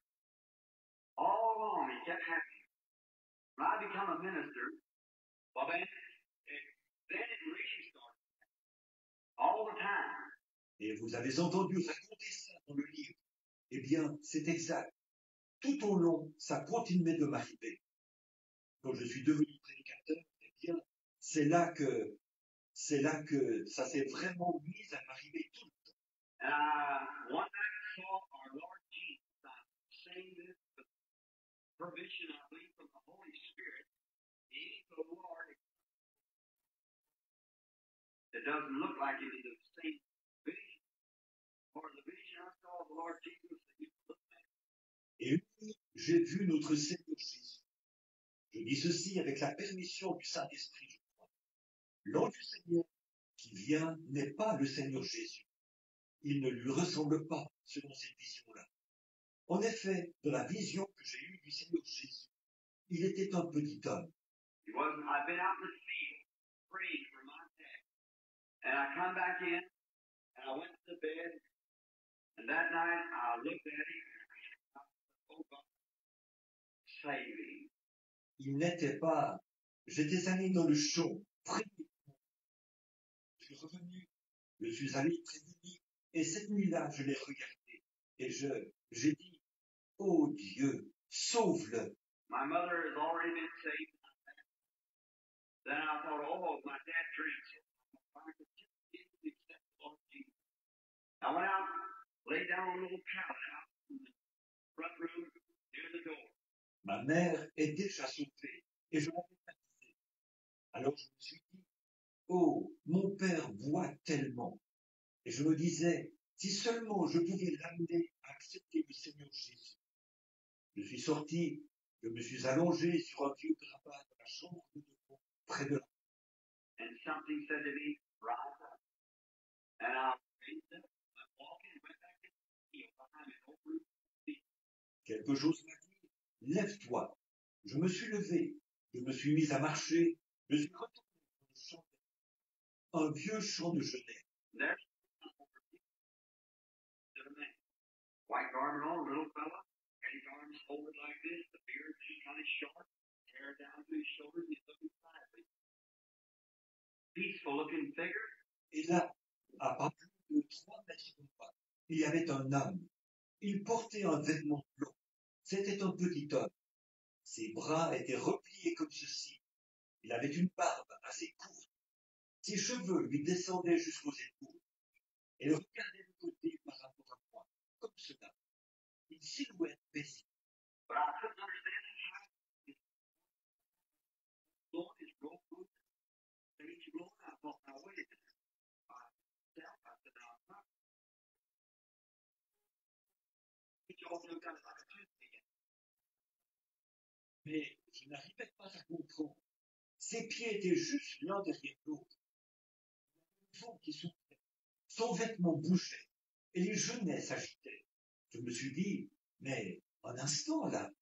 All along, it kept happening. When I become a minister, well, then it really started. All the time. Et vous avez entendu raconter ça dans le livre. Eh bien, c'est exact. Tout au long, ça continuait de m'arriver. Quand je suis devenu prédicateur, eh bien, c'est là que ça s'est vraiment mis à m'arriver tout le temps. And one night I saw our Lord Jesus. I'm saying this with permission, I believe, from the Holy Spirit. He, the Lord, it doesn't look like it is the same vision. Or the vision I saw of the Lord Jesus that you look at. Et une nuit, j'ai vu notre Seigneur Jésus. Je dis ceci avec la permission du Saint-Esprit, je crois. L'ange du Seigneur qui vient n'est pas le Seigneur Jésus. Il ne lui ressemble pas selon cette vision-là. En effet, dans la vision que j'ai eue du Seigneur Jésus, il était un petit homme. I've been out in the field praying for my dad. And I come back in and I went to bed. And that night I looked at him and I said, oh God, save him. Il n'était pas. J'étais allé dans le champ, prier. Je suis revenu, je suis allé prévenir, et cette nuit-là, je l'ai regardé, et j'ai dit, oh Dieu, sauve-le. My mother has already been saved. Then I thought, oh, my dad drinks. I could just get him to accept the Lord Jesus. I went out, laid down on a little pallet out in the front room near the door. Ma mère est déjà sauvée, et je l'avais baptisée. Alors je me suis dit, oh, mon père boit tellement. Et je me disais, si seulement je pouvais l'amener à accepter le Seigneur Jésus. Je suis sorti, je me suis allongé sur un vieux grabat dans la chambre de devant, près de la. And something said to me, rise up. And I raised up, I'm walking, and went back to the field behind an old roof. Quelque chose m'a dit, lève-toi. Je me suis levé, je me suis mis à marcher, je suis retourné dans le champ, un vieux champ de genêt. There's a man, white garment on, a little fella, and his arms folded like this, the beard just kind of short, hair down to his shoulders, he's looking sideways. Peaceful looking figure. Et là, à pas plus de 3 mètres de moi, il y avait un homme. Il portait un vêtement blanc. C'était un petit homme. Ses bras étaient repliés comme ceci. Il avait une barbe assez courte. Ses cheveux lui descendaient jusqu'aux épaules. Et il regardait de côté par rapport à moi, comme cela. Une silhouette paisible. But I couldn't understand how blowing his rope boots, stage blowing. I thought, now wait a minute. I said, now I'm not. It's all some kind of opportunity. Mais je n'arrivais pas à comprendre. Ses pieds étaient juste l'un derrière l'autre. Le vent qui soufflait. Son vêtement bougeait et les genêts s'agitaient. Je me suis dit, mais un instant là.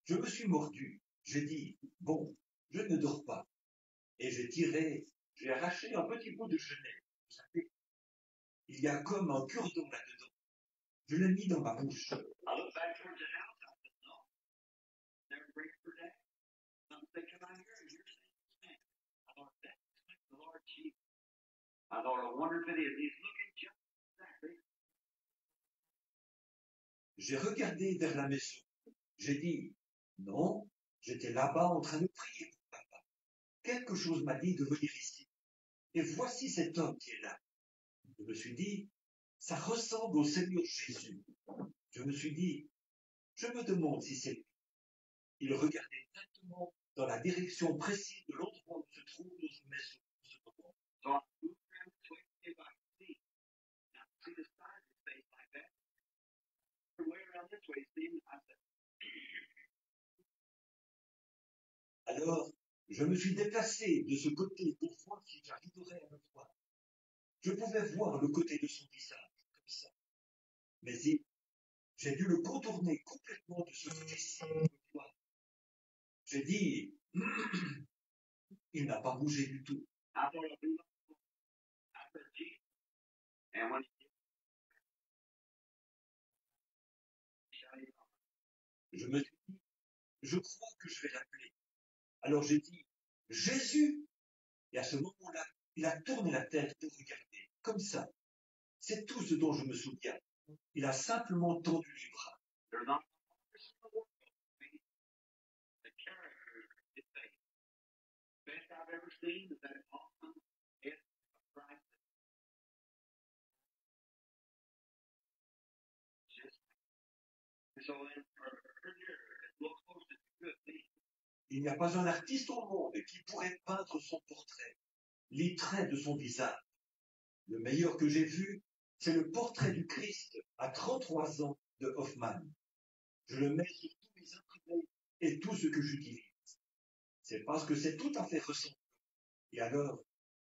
Je me suis mordu. J'ai dit, bon, je ne dors pas. Et j'ai arraché un petit bout de genêt. Vous savez, il y a comme un cure-dent là-dedans. Je l'ai mis dans ma bouche. I looked back towards the house. I said, no, never bring it for that. Something come out here and you're saying, man. I thought, that's like the Lord Jesus. I thought, I wonder if it is. He's looking just exactly. J'ai regardé vers la maison. J'ai dit, non, j'étais là-bas en train de prier pour papa. quelque chose m'a dit de venir ici. Et voici cet homme qui est là. Je me suis dit, ça ressemble au Seigneur Jésus. Je me suis dit, je me demande si c'est lui. Il regardait exactement dans la direction précise de l'endroit où se trouve notre maison en ce moment. So I moved around this way to see if I could see. And I see the side of his face like that. I went around this way, see him, and I said, Alors, je me suis déplacé de ce côté pour voir si j'arriverais à le voir. Je pouvais voir le côté de son visage, comme ça. Mais j'ai dû le contourner complètement de ce côté-ci pour le voir. J'ai dit, il n'a pas bougé du tout. I thought I'd be like, I said, Jesus. And when he shut it off, Je me suis dit, je crois que je vais l'appeler. Alors j'ai dit, Jésus. Et à ce moment-là, il a tourné la tête pour regarder, comme ça. C'est tout ce dont je me souviens. Il a simplement tendu les bras. there's not a word of me. The character is faith. Best I've ever seen is that awesome head of Christ. Just so then her here, it looks close to good thing. Il n'y a pas un artiste au monde qui pourrait peindre son portrait, les traits de son visage. Le meilleur que j'ai vu, c'est le portrait du Christ à 33 ans de Hoffmann. Je le mets sur tous mes imprimés et tout ce que j'utilise. C'est parce que c'est tout à fait ressemblant. Et alors,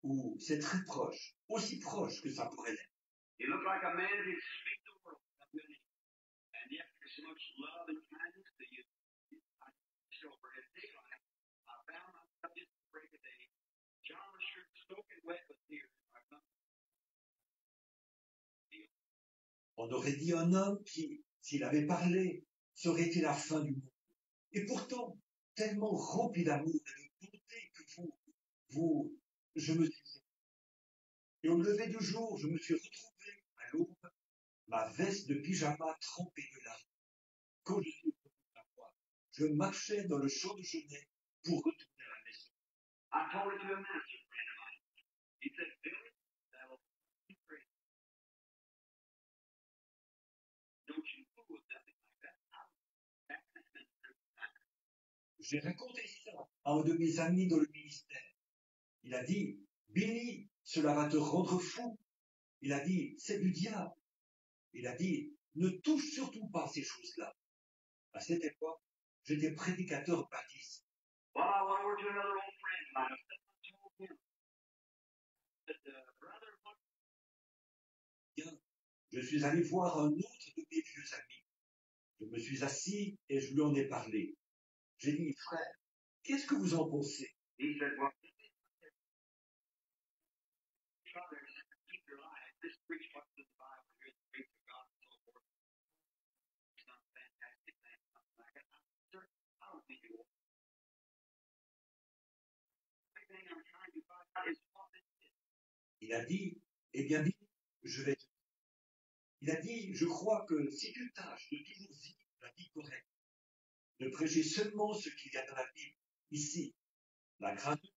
ou c'est très proche, aussi proche que ça pourrait l'être. He looked like a man who'd speak the world of good. And yet there's so much love and kindness to you. I show for his daylight. I found myself just to break a day. John was sure soaking wet with tears. I've done On aurait dit un homme qui, s'il avait parlé, serait été la fin du monde. Et pourtant, tellement rempli d'amour et de bonté que je me suis. Et au lever du jour, je me suis retrouvé à l'aube, ma veste de pyjama trempée de larmes. Quand je suis revenu à moi, je marchais dans le champ de genêt pour retourner à la maison. I told it to a minister friend of mine. He said, Billy, that'll be great. Don't you fool with nothing like that. That's the minister. J'ai raconté ça à un de mes amis dans le ministère. Il a dit, Billy, cela va te rendre fou. Il a dit, c'est du diable. Il a dit, ne touche surtout pas ces choses-là. À cette époque, j'étais prédicateur baptiste. Well, I went over to another old friend of mine. I told him that, brother, what Bien, je suis allé voir un autre de mes vieux amis. Je me suis assis et je lui en ai parlé. J'ai dit, frère, qu'est-ce que vous en pensez? he said, well, brother, keep your eye. Just preach what's in the Bible. Here's the grace of God and so forth. Some fantastic thing, something like that. Sir, I don't think you will. Everything I'm trying to find out is what it is. Il a dit, eh bien, Billy, je vais te dire. Il a dit, je crois que si tu tâches de toujours vivre la vie correcte, de prêcher seulement ce qu'il y a dans la Bible, ici, la grâce de Dieu,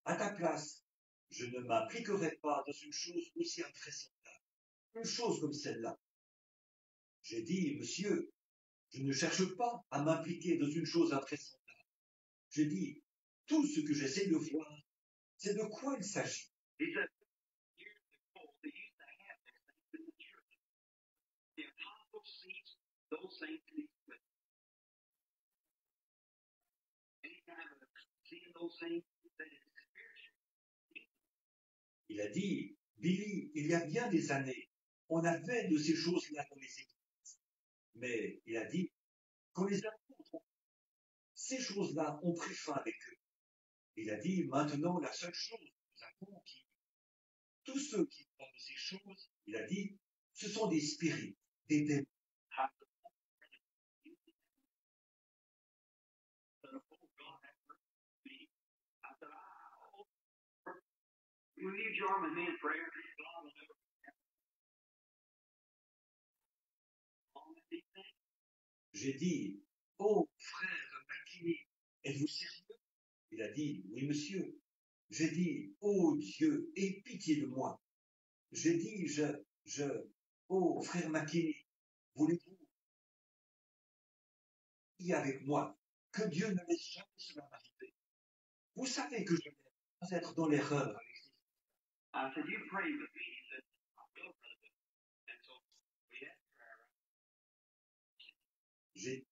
à ta place, je ne m'impliquerai pas dans une chose aussi invraisemblable, une chose comme celle-là. J'ai dit, monsieur, je ne cherche pas à m'impliquer dans une chose invraisemblable. J'ai dit, tout ce que j'essaie de voir, c'est de quoi il s'agit. He said, years ago, they used to have those things in the church. The apostle sees those things in his witness. Anytime of seeing those things, that is spiritual. Il a dit, Billy, il y a bien des années, on avait de ces choses-là dans les églises. Mais il a dit, quand les apôtres, ces choses-là ont pris fin avec eux. Il a dit, maintenant, la seule chose que nous avons qui, tous ceux qui parlent de ces choses, il a dit, ce sont des spirites, des démons. Will you join with me in prayer? God will never forget all of these things. J'ai dit, oh frère McKinney, êtes-vous sérieux? Il a dit, oui, monsieur. J'ai dit, oh Dieu, aie pitié de moi. J'ai dit, oh frère McKinney, voulez-vous prier avec moi que Dieu ne laisse jamais cela m'arriver? Vous savez que je ne vais pas être dans l'erreur avec ces I said, you pray with me. He said, I will, brother. And so we had prayer. J'ai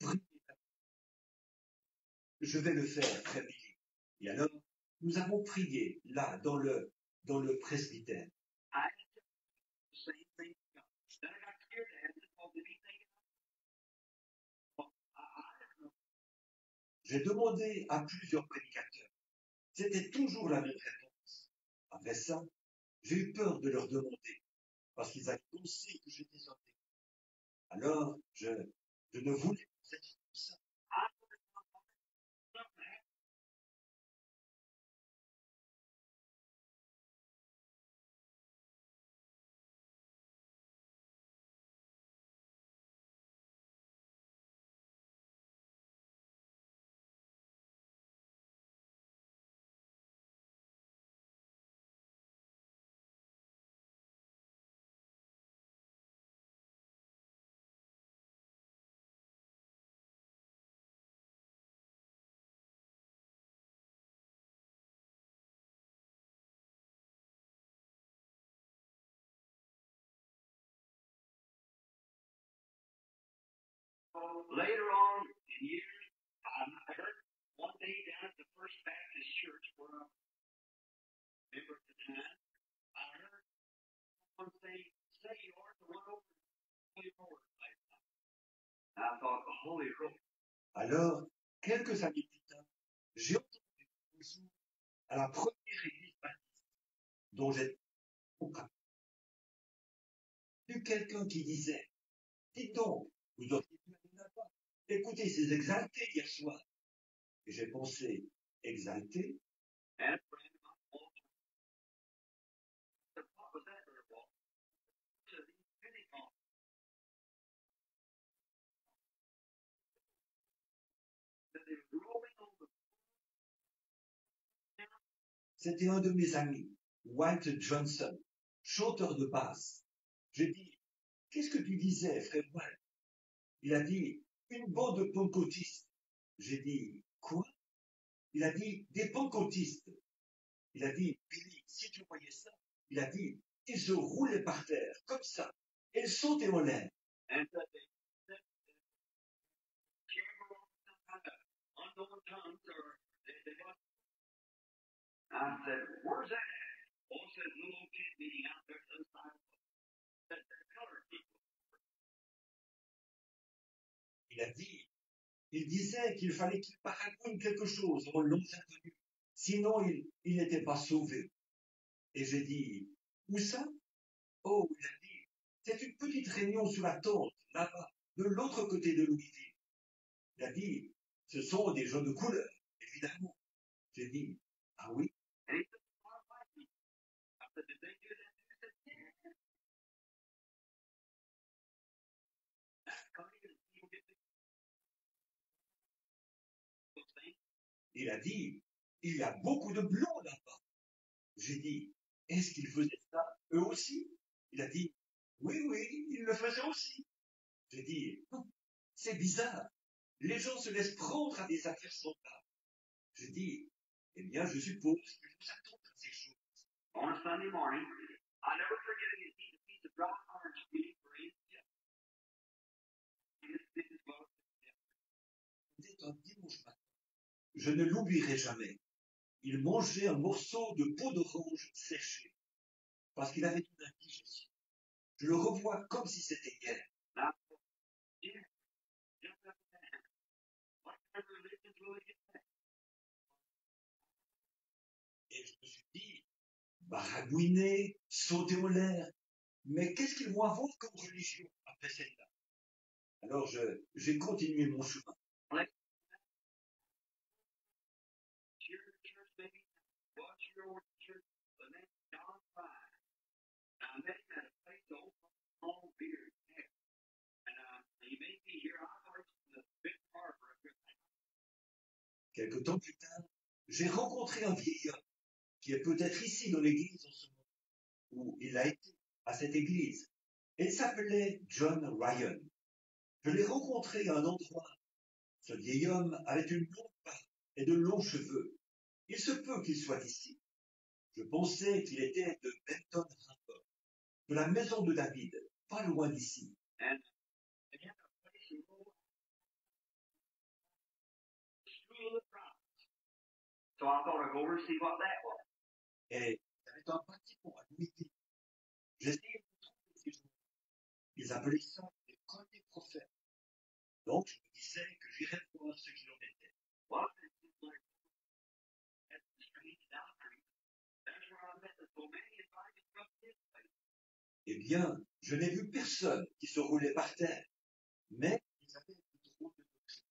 prié. Je vais le faire, frère Billy. Et alors, nous avons prié là, dans le presbytère. I asked him the same thing to God. Then I got scared to ask him, well, did he think it? Well, I didn't know. J'ai demandé à plusieurs prédicateurs. C'était toujours la même réponse. Après ça, j'ai eu peur de leur demander, parce qu'ils avaient pensé que j'étais un démon. Alors, je ne voulais pas être comme ça. I would've thought something happened. Later on in years, I heard one day down at the First Baptist Church where I was a member at the time, I heard someone say you ought to run over the Holy Roller last night. And I thought, the Holy Roller. Alors, quelques années plus tard, j'ai entendu un jour à la première église baptiste dont j'étais vu quelqu'un qui disait, dites donc, vous auriez pu aller là-bas. Écoutez, ces exaltés hier soir. Et j'ai pensé, exalté? And a friend of mine told me, I said, what was that there, Walt? He said, these Pentecost. That they were rolling on the C'était un de mes amis, White Johnson, chanteur de basse. J'ai dit, qu'est-ce que tu disais, frère White? Il a dit, une bande de pentecôtistes. J'ai dit, quoi? Il a dit, des pentecôtistes. Il a dit, Billy, si tu voyais ça, il a dit, ils se roulaient par terre, comme ça, et ils sautaient en l'air. and that they came along with some kind of unknown tongues or they got. I said, where's that at? Oh, it says little old kid meeting out there to the side of the colored people. Il disait qu'il fallait qu'il paragouine quelque chose en longs inconnus. Sinon, il n'était pas sauvé. Et j'ai dit, où ça? Oh, il a dit, c'est une petite réunion sur la tente, là-bas, de l'autre côté de Louisville. Il a dit, ce sont des gens de couleur, évidemment. J'ai dit, ah oui? And he said, "Why white people?" I said, did they do that? He said, yeah. Come here, you get those things. Il a dit, il y a beaucoup de blancs là-bas. J'ai dit, est-ce qu'ils faisaient ça, eux aussi? Il a dit, oui, ils le faisaient aussi. J'ai dit, c'est bizarre. Les gens se laissent prendre à des affaires semblables. J'ai dit, eh bien, je suppose que nous attendons à ces choses. On a Sunday morning, I never forget it. He eat a piece of dry orange meat for his dinner. This is what C'était un dimanche matin. Je ne l'oublierai jamais. Il mangeait un morceau de peau d'orange séchée, parce qu'il avait une indigestion. Je le revois comme si c'était hier. now. Yeah, jump up and down. What kind of religions will he get that? Et je me suis dit, baragouiner, sauter en l'air, mais qu'est-ce qu'ils vont avoir comme religion après celle-là? Alors j'ai continué mon chemin. Your church, baby. What's your church? The name is John 5. I met him at a place over on beer. Yeah. And he made me here. I worked in the big harbor up here. Quelque temps plus tard, j'ai rencontré un vieil homme qui est peut-être ici dans l'église en ce moment, où il a été à cette église. Il s'appelait John Ryan. Je l'ai rencontré à un endroit. Ce vieil homme avait une longue barbe et de longs cheveux. Il se peut qu'il soit ici. Je pensais qu'il était de Benton Harbor, de la maison de David, pas loin d'ici. And they had a place in Rhode Island, the School of the Prophets. So I thought I'd go over and see what that was. Et il avait un bâtiment à l'unité. J'essayais de trouver ces gens. Ils appelaient ça l'école des prophètes. Donc je me disais que j'irais voir ce qu'il en était. Well, it seems like that's a strange doctrine. That's where I met the Romanian Bible from this place. Eh bien, je n'ai vu personne qui se roulait par terre, mais ils avaient une drôle de doctrine.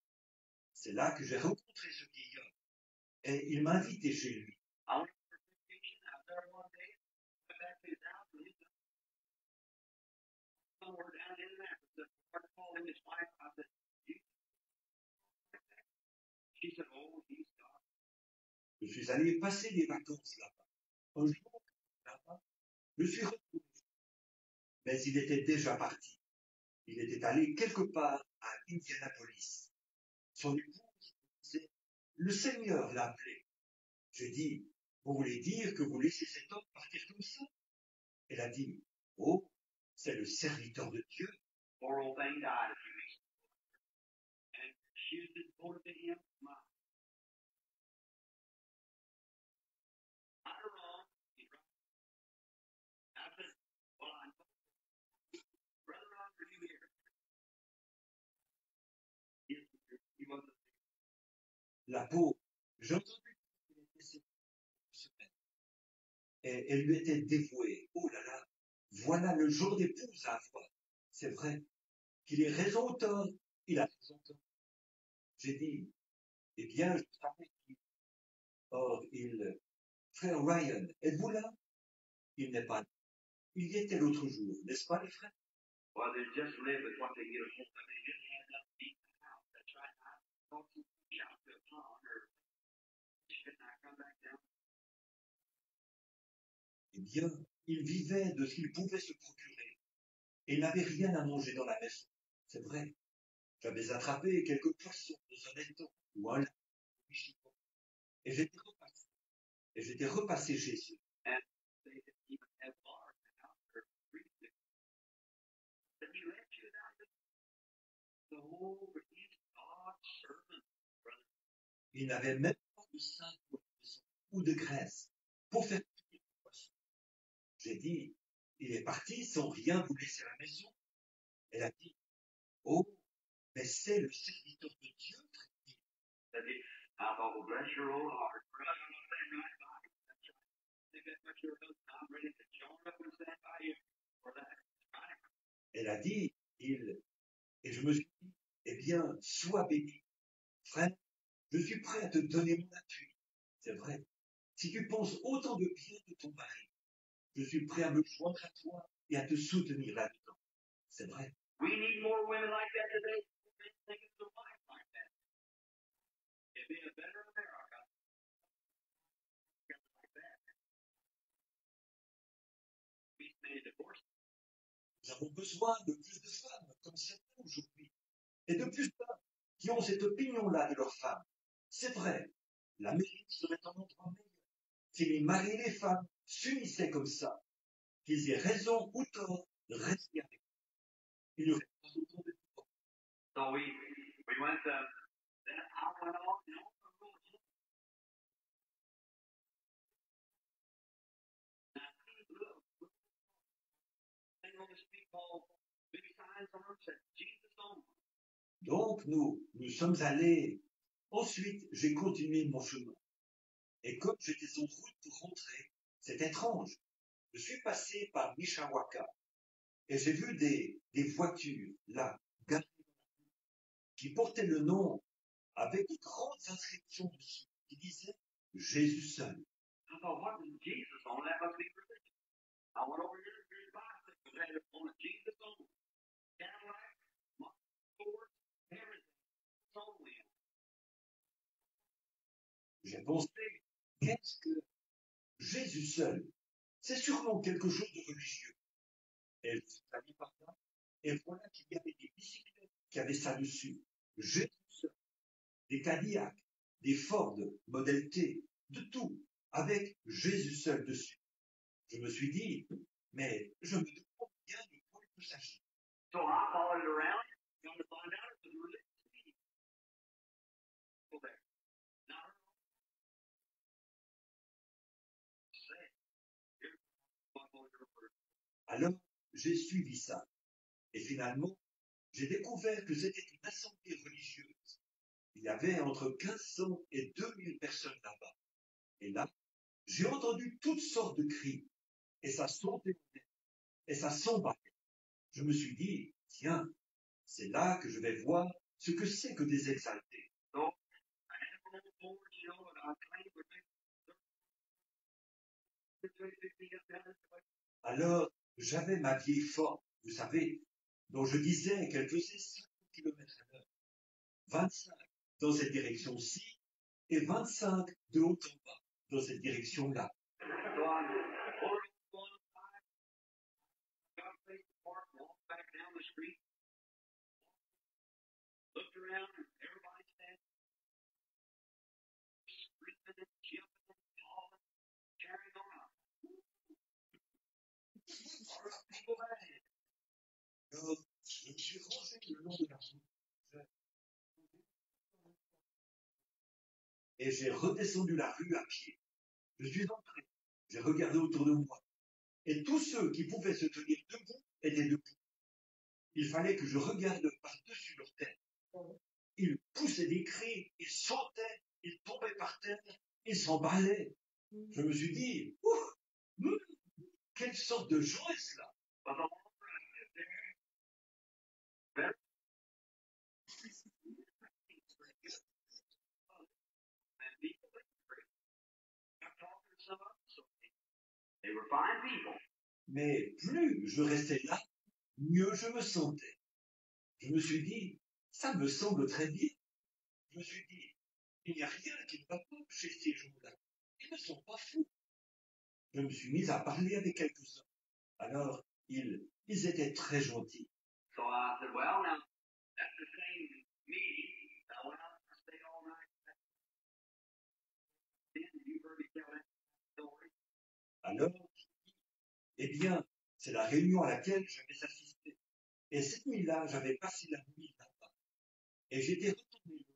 C'est là que j'ai rencontré ce vieil homme, et il m'a invité chez lui. I went for vacation out there one day, went back to his house, and he's somewhere down in there. The Lord called him his wife. I said, "You?" She said, "Oh, he's God." Je suis allé passer des vacances là-bas. Un jour, là-bas, je suis retourné, mais il était déjà parti. Il était allé quelque part à Indianapolis. Son épouse disait, le Seigneur l'a appelé. J'ai dit, vous voulez dire que vous laissez cet homme partir comme ça? Elle a dit, oh, c'est le serviteur de Dieu. Poor old thing died a few weeks ago. And she was devoted to him. Right or wrong, he's right. I said, well, I know. Brother Ron, are you here? He wasn't. La pauvre, j'ai entendu qu'elle était cette semaine. Et elle lui était dévouée. Oh là là, voilà le genre d'épouse à avoir. C'est vrai qu'il ait raison ou tort, il a raison ou tort. J'ai dit, eh bien, je savais qu'il. Or, frère Ryan, êtes-vous là? Il n'est pas là. Il y était l'autre jour, n'est-ce pas, les frères? Well, they just live with what they get at home. I mean, they just had enough to eat in the house. That's right. I thought you could out to a pond or should I come back down? Eh bien, il vivait de ce qu'il pouvait se procurer. Et il n'avait rien à manger dans la maison. C'est vrai. J'avais attrapé quelques poissons dans un étang ou un lac. Et j'étais repassé chez eux. And they didn't even have bars now or freezing. But he let you down the whole but he's God's servant, brother. Il n'avait même pas de sein ou de graisse pour faire cuire le poisson. J'ai dit, il est parti sans rien vous laisser à la maison. Elle a dit, oh, mais c'est le serviteur de Dieu. I thought, well, bless your old heart. Brother, I'm going to say right by you. That's right. Think that much your husband. I'm ready to join up and stand by you for that. Right. Elle a dit, et je me suis dit, eh bien, sois béni. Frère, je suis prêt à te donner mon appui. C'est vrai. Si tu penses autant de bien de ton mari, je suis prêt à me joindre à toi et à te soutenir là-dedans. C'est vrai. We need more women like that today. Men thinking of life like that. It'd be a better America. Like that. We made a divorce. Nous avons besoin de plus de femmes comme certaines aujourd'hui. Et de plus d'hommes qui ont cette opinion-là de leurs femmes. C'est vrai. L'Amérique serait un endroit meilleur si les maris et les femmes s'unissaient comme ça. Qu'ils aient raison ou tort de rester avec eux. Il n'y aurait pas autant de divorces. So we went then I went on and on and on. And I see little thing on the street called big signs on it said Jesus on. Donc, nous sommes allés. Ensuite, j'ai continué mon chemin. Et comme j'étais en route pour rentrer, c'est étrange. Je suis passé par Mishawaka et j'ai vu des voitures, là, garées, qui portaient le nom avec de grandes inscriptions dessus, qui disaient Jésus seul. I thought, what is Jesus on? That must be religion. I went over here to his bicycle, had it on a Jesus on. Cadillac, Ford, everything. It's on them. J'ai pensé, qu'est-ce que Jésus seul? C'est sûrement quelque chose de religieux. Et je suis allé par là, et voilà qu'il y avait des bicyclettes qui avaient ça dessus. Jésus seul. Des Cadillac, des Ford, Model T, de tout, avec Jésus seul dessus. Je me suis dit, mais je me demande bien de quoi il peut s'agir. So I followed it around, come to find out it was a religious meeting. Go there. Now, say, here's what I'm going to refer to. Alors, j'ai suivi ça. Et finalement, j'ai découvert que c'était une assemblée religieuse. Il y avait entre 1500 et 2000 personnes là-bas. Et là, j'ai entendu toutes sortes de cris. Et ça sautait, et ça s'emballait. Je me suis dit, tiens, c'est là que je vais voir ce que c'est que des exaltés. So, I had a little board, you know, and I claimed with me. Alors, j'avais ma vieille Ford, vous savez, dont je disais qu'elle faisait 50 km à l'heure. 25 dans cette direction-ci et 25 de haut en bas dans cette direction-là. So I ordered one side, got a place to park, walked back down the street, looked around, and everybody standing, screaming and jumping and calling, carrying on. All right, people back. Alors, je me suis rangé le long de la route. Et j'ai redescendu la rue à pied. Je suis entré. J'ai regardé autour de moi. Et tous ceux qui pouvaient se tenir debout étaient debout. Il fallait que je regarde par-dessus leur tête. Ils poussaient des cris, ils sautaient, ils tombaient par terre, ils s'emballaient. Je me suis dit, ouf, quelle sorte de joie est-ce là? But the longer I get there, better. And people were great. I'm talking to some of them, so they were fine people. Mais plus je restais là, mieux je me sentais. Je me suis dit, ça me semble très bien. Je me suis dit, il n'y a rien qui ne va pas chez ces gens-là. Ils ne sont pas fous. Je me suis mis à parler avec quelques-uns. Alors, ils étaient très gentils. So I said, well, now, that's the same meeting. I went out and stayed all night. Then you heard me tell that story. Alors, eh bien, c'est la réunion à laquelle j'avais assisté. Et cette nuit-là, j'avais passé la nuit là-bas. Et j'étais retourné là.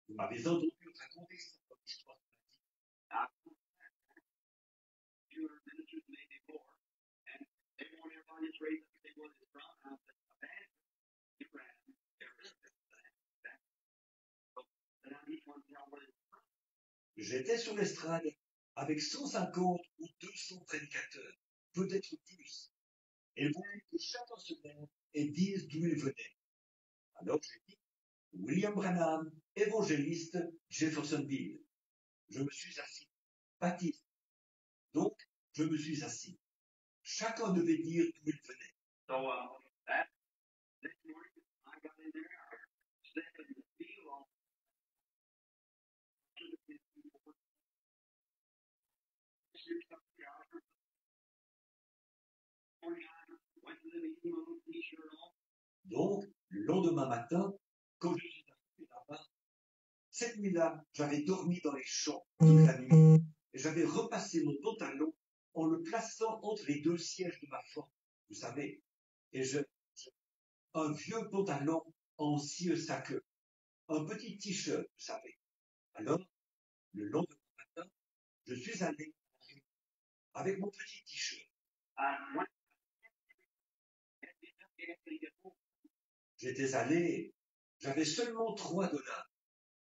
Vous m'avez entendu raconter ça comme histoire. I you were ministers maybe more, and they want everybody to raise up and say what it's from. And I said, a bad you ran, there is that. So then I each one tell what it's from. J'étais sur l'estrade avec 150 ou 200 prédicateurs, peut-être plus. Et ils voulaient que chacun se lève et dise d'où il venait. Alors j'ai dit, William Branham, évangéliste, Jeffersonville. Je me suis assis. Baptiste. Donc, je me suis assis. Chacun devait dire d'où il venait. So that this morning I got in there, I stepped in the field on to the people. Went to the meeting with a t-shirt on. Donc, le lendemain matin, quand je suis arrivé là-bas, cette nuit-là, j'avais dormi dans les champs toute la nuit. Et j'avais repassé mon pantalon en le plaçant entre les deux sièges de ma Ford, vous savez. Et un vieux pantalon en cieux saqueux, un petit t-shirt, vous savez. Alors, le lendemain matin, je suis allé avec mon petit t-shirt. J'étais allé, j'avais seulement $3.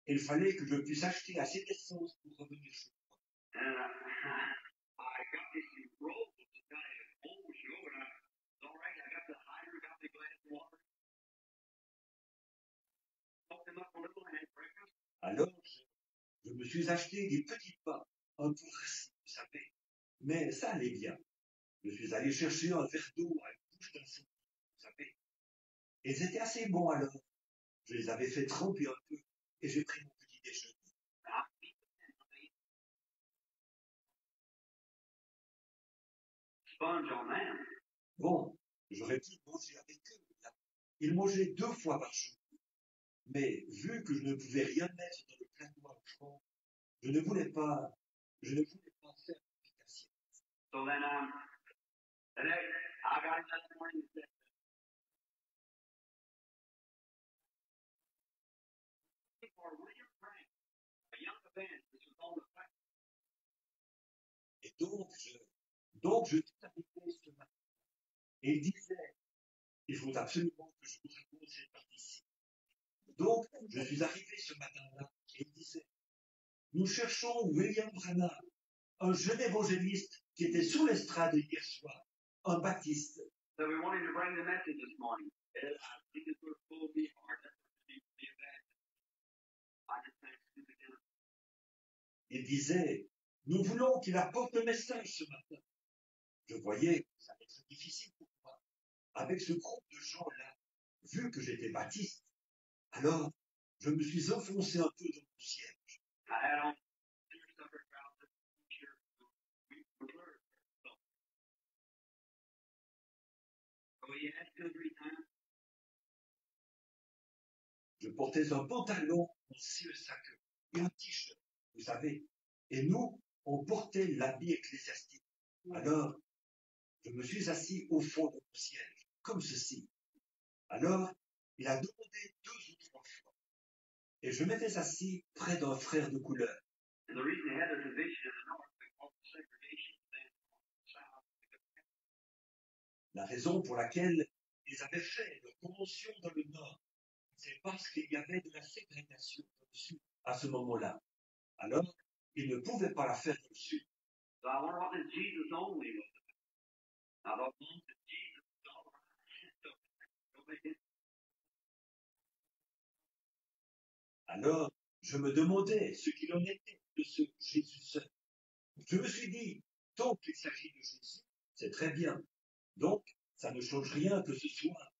Il fallait que je puisse acheter assez d'essence pour revenir chez moi. I got this roll that's kind of old, you know, and it's all right. I got the hydrant, got the glass of water. Hooked them up a little and had breakfast. Alors, je me suis acheté des petits pains, un peu rassis, vous savez. Mais ça allait bien. Je suis allé chercher un verre d'eau à une bouche d'incendie, vous savez. Et c'était assez bon alors. Je les avais fait tremper un peu et j'ai pris mon petit déjeuner. sponge on them. Bon, j'aurais pu manger avec eux. Là. Ils mangeaient 2 fois par jour. Mais vu que je ne pouvais rien mettre dans le plateau à enfants, je ne voulais pas faire l'application. So then, the next, I got up that morning and said, for William Frank, a young evangelist was on the faculty. Et donc je suis arrivé ce matin. Et il disait, il faut absolument que je vous raconte cette partie-ci. Donc, je suis arrivé ce matin-là et il disait, nous cherchons William Branham, un jeune évangéliste qui était sur l'estrade hier soir, un baptiste. So we wanted to bring the message this morning. I think it's sort of full of me heart. That's what it needs to be evangelist. I just thank you again. Il disait, nous voulons qu'il apporte le message ce matin. Je voyais que ça allait être difficile pour moi. Avec ce groupe de gens-là, vu que j'étais baptiste, alors je me suis enfoncé un peu dans mon siège. I had on two summer trousers, t-shirt, we were so he had 2 or 3 times. Je portais un pantalon en cire saqueux et un t-shirt, vous savez. Et nous, on portait l'habit ecclésiastique. Alors, je me suis assis au fond de mon siège, comme ceci. Alors, il a demandé 2 ou 3 fois. Et je m'étais assis près d'un frère de couleur. And the reason they had their division in the north, they called it segregation, then south. La raison pour laquelle ils avaient fait leur convention dans le nord, c'est parce qu'il y avait de la ségrégation dans le sud à ce moment-là. Alors, ils ne pouvaient pas la faire dans le sud. So I wonder what this Jesus only was about. I don't know that Jesus is all right. Don't make it. Alors, je me demandais ce qu'il en était de ce Jésus seul. Je me suis dit, tant qu'il s'agit de Jésus, c'est très bien. Donc, ça ne change rien que ce soit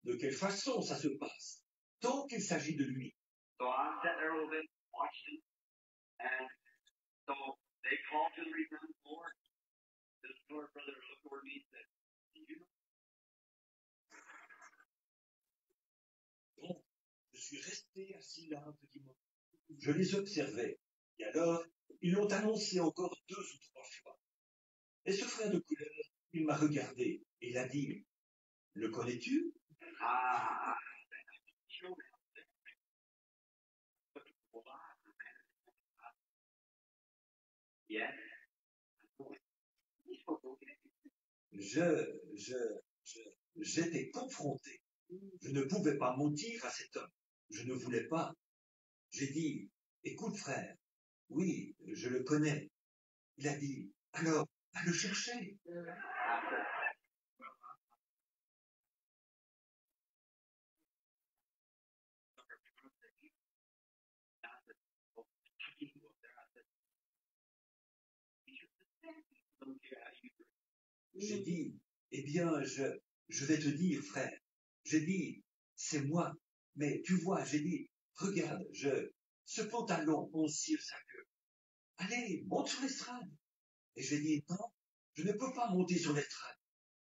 de quelle façon ça se passe, tant qu'il s'agit de lui. So I sat there a little bit, watched him, and so they called to the repentance Lord. This Lord brother looked over me and said, "Do you know?" Donc, je suis resté assis là un petit moment. Je les observais. Et alors, ils l'ont annoncé encore 2 ou 3 fois. Et ce frère de couleur, il m'a regardé et il a dit, le connais-tu? Ah, show me. Yes. J'étais confronté. Je ne pouvais pas mentir à cet homme. Je ne voulais pas. J'ai dit, écoute frère, oui, je le connais. Il a dit, alors, va le chercher. J'ai dit, eh bien, je vais te dire, frère. J'ai dit, c'est moi. Mais tu vois, j'ai dit, regarde, ce pantalon en cire saqueux. Allez, monte sur l'estrade. Et j'ai dit, non, je ne peux pas monter sur l'estrade.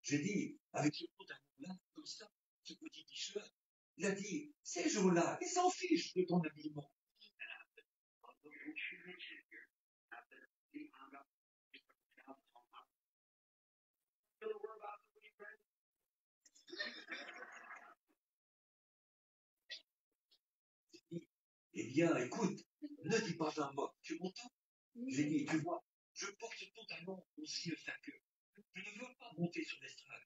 J'ai dit, avec ce pantalon-là, comme ça, ce petit t-shirt, il a dit, ces jours-là, ils s'en fichent de ton habillement. Eh bien, écoute, ne dis pas un mot, tu m'entends? J'ai dit, tu vois, je porte ce pantalon en cire saqueux. Je ne veux pas monter sur l'estrade.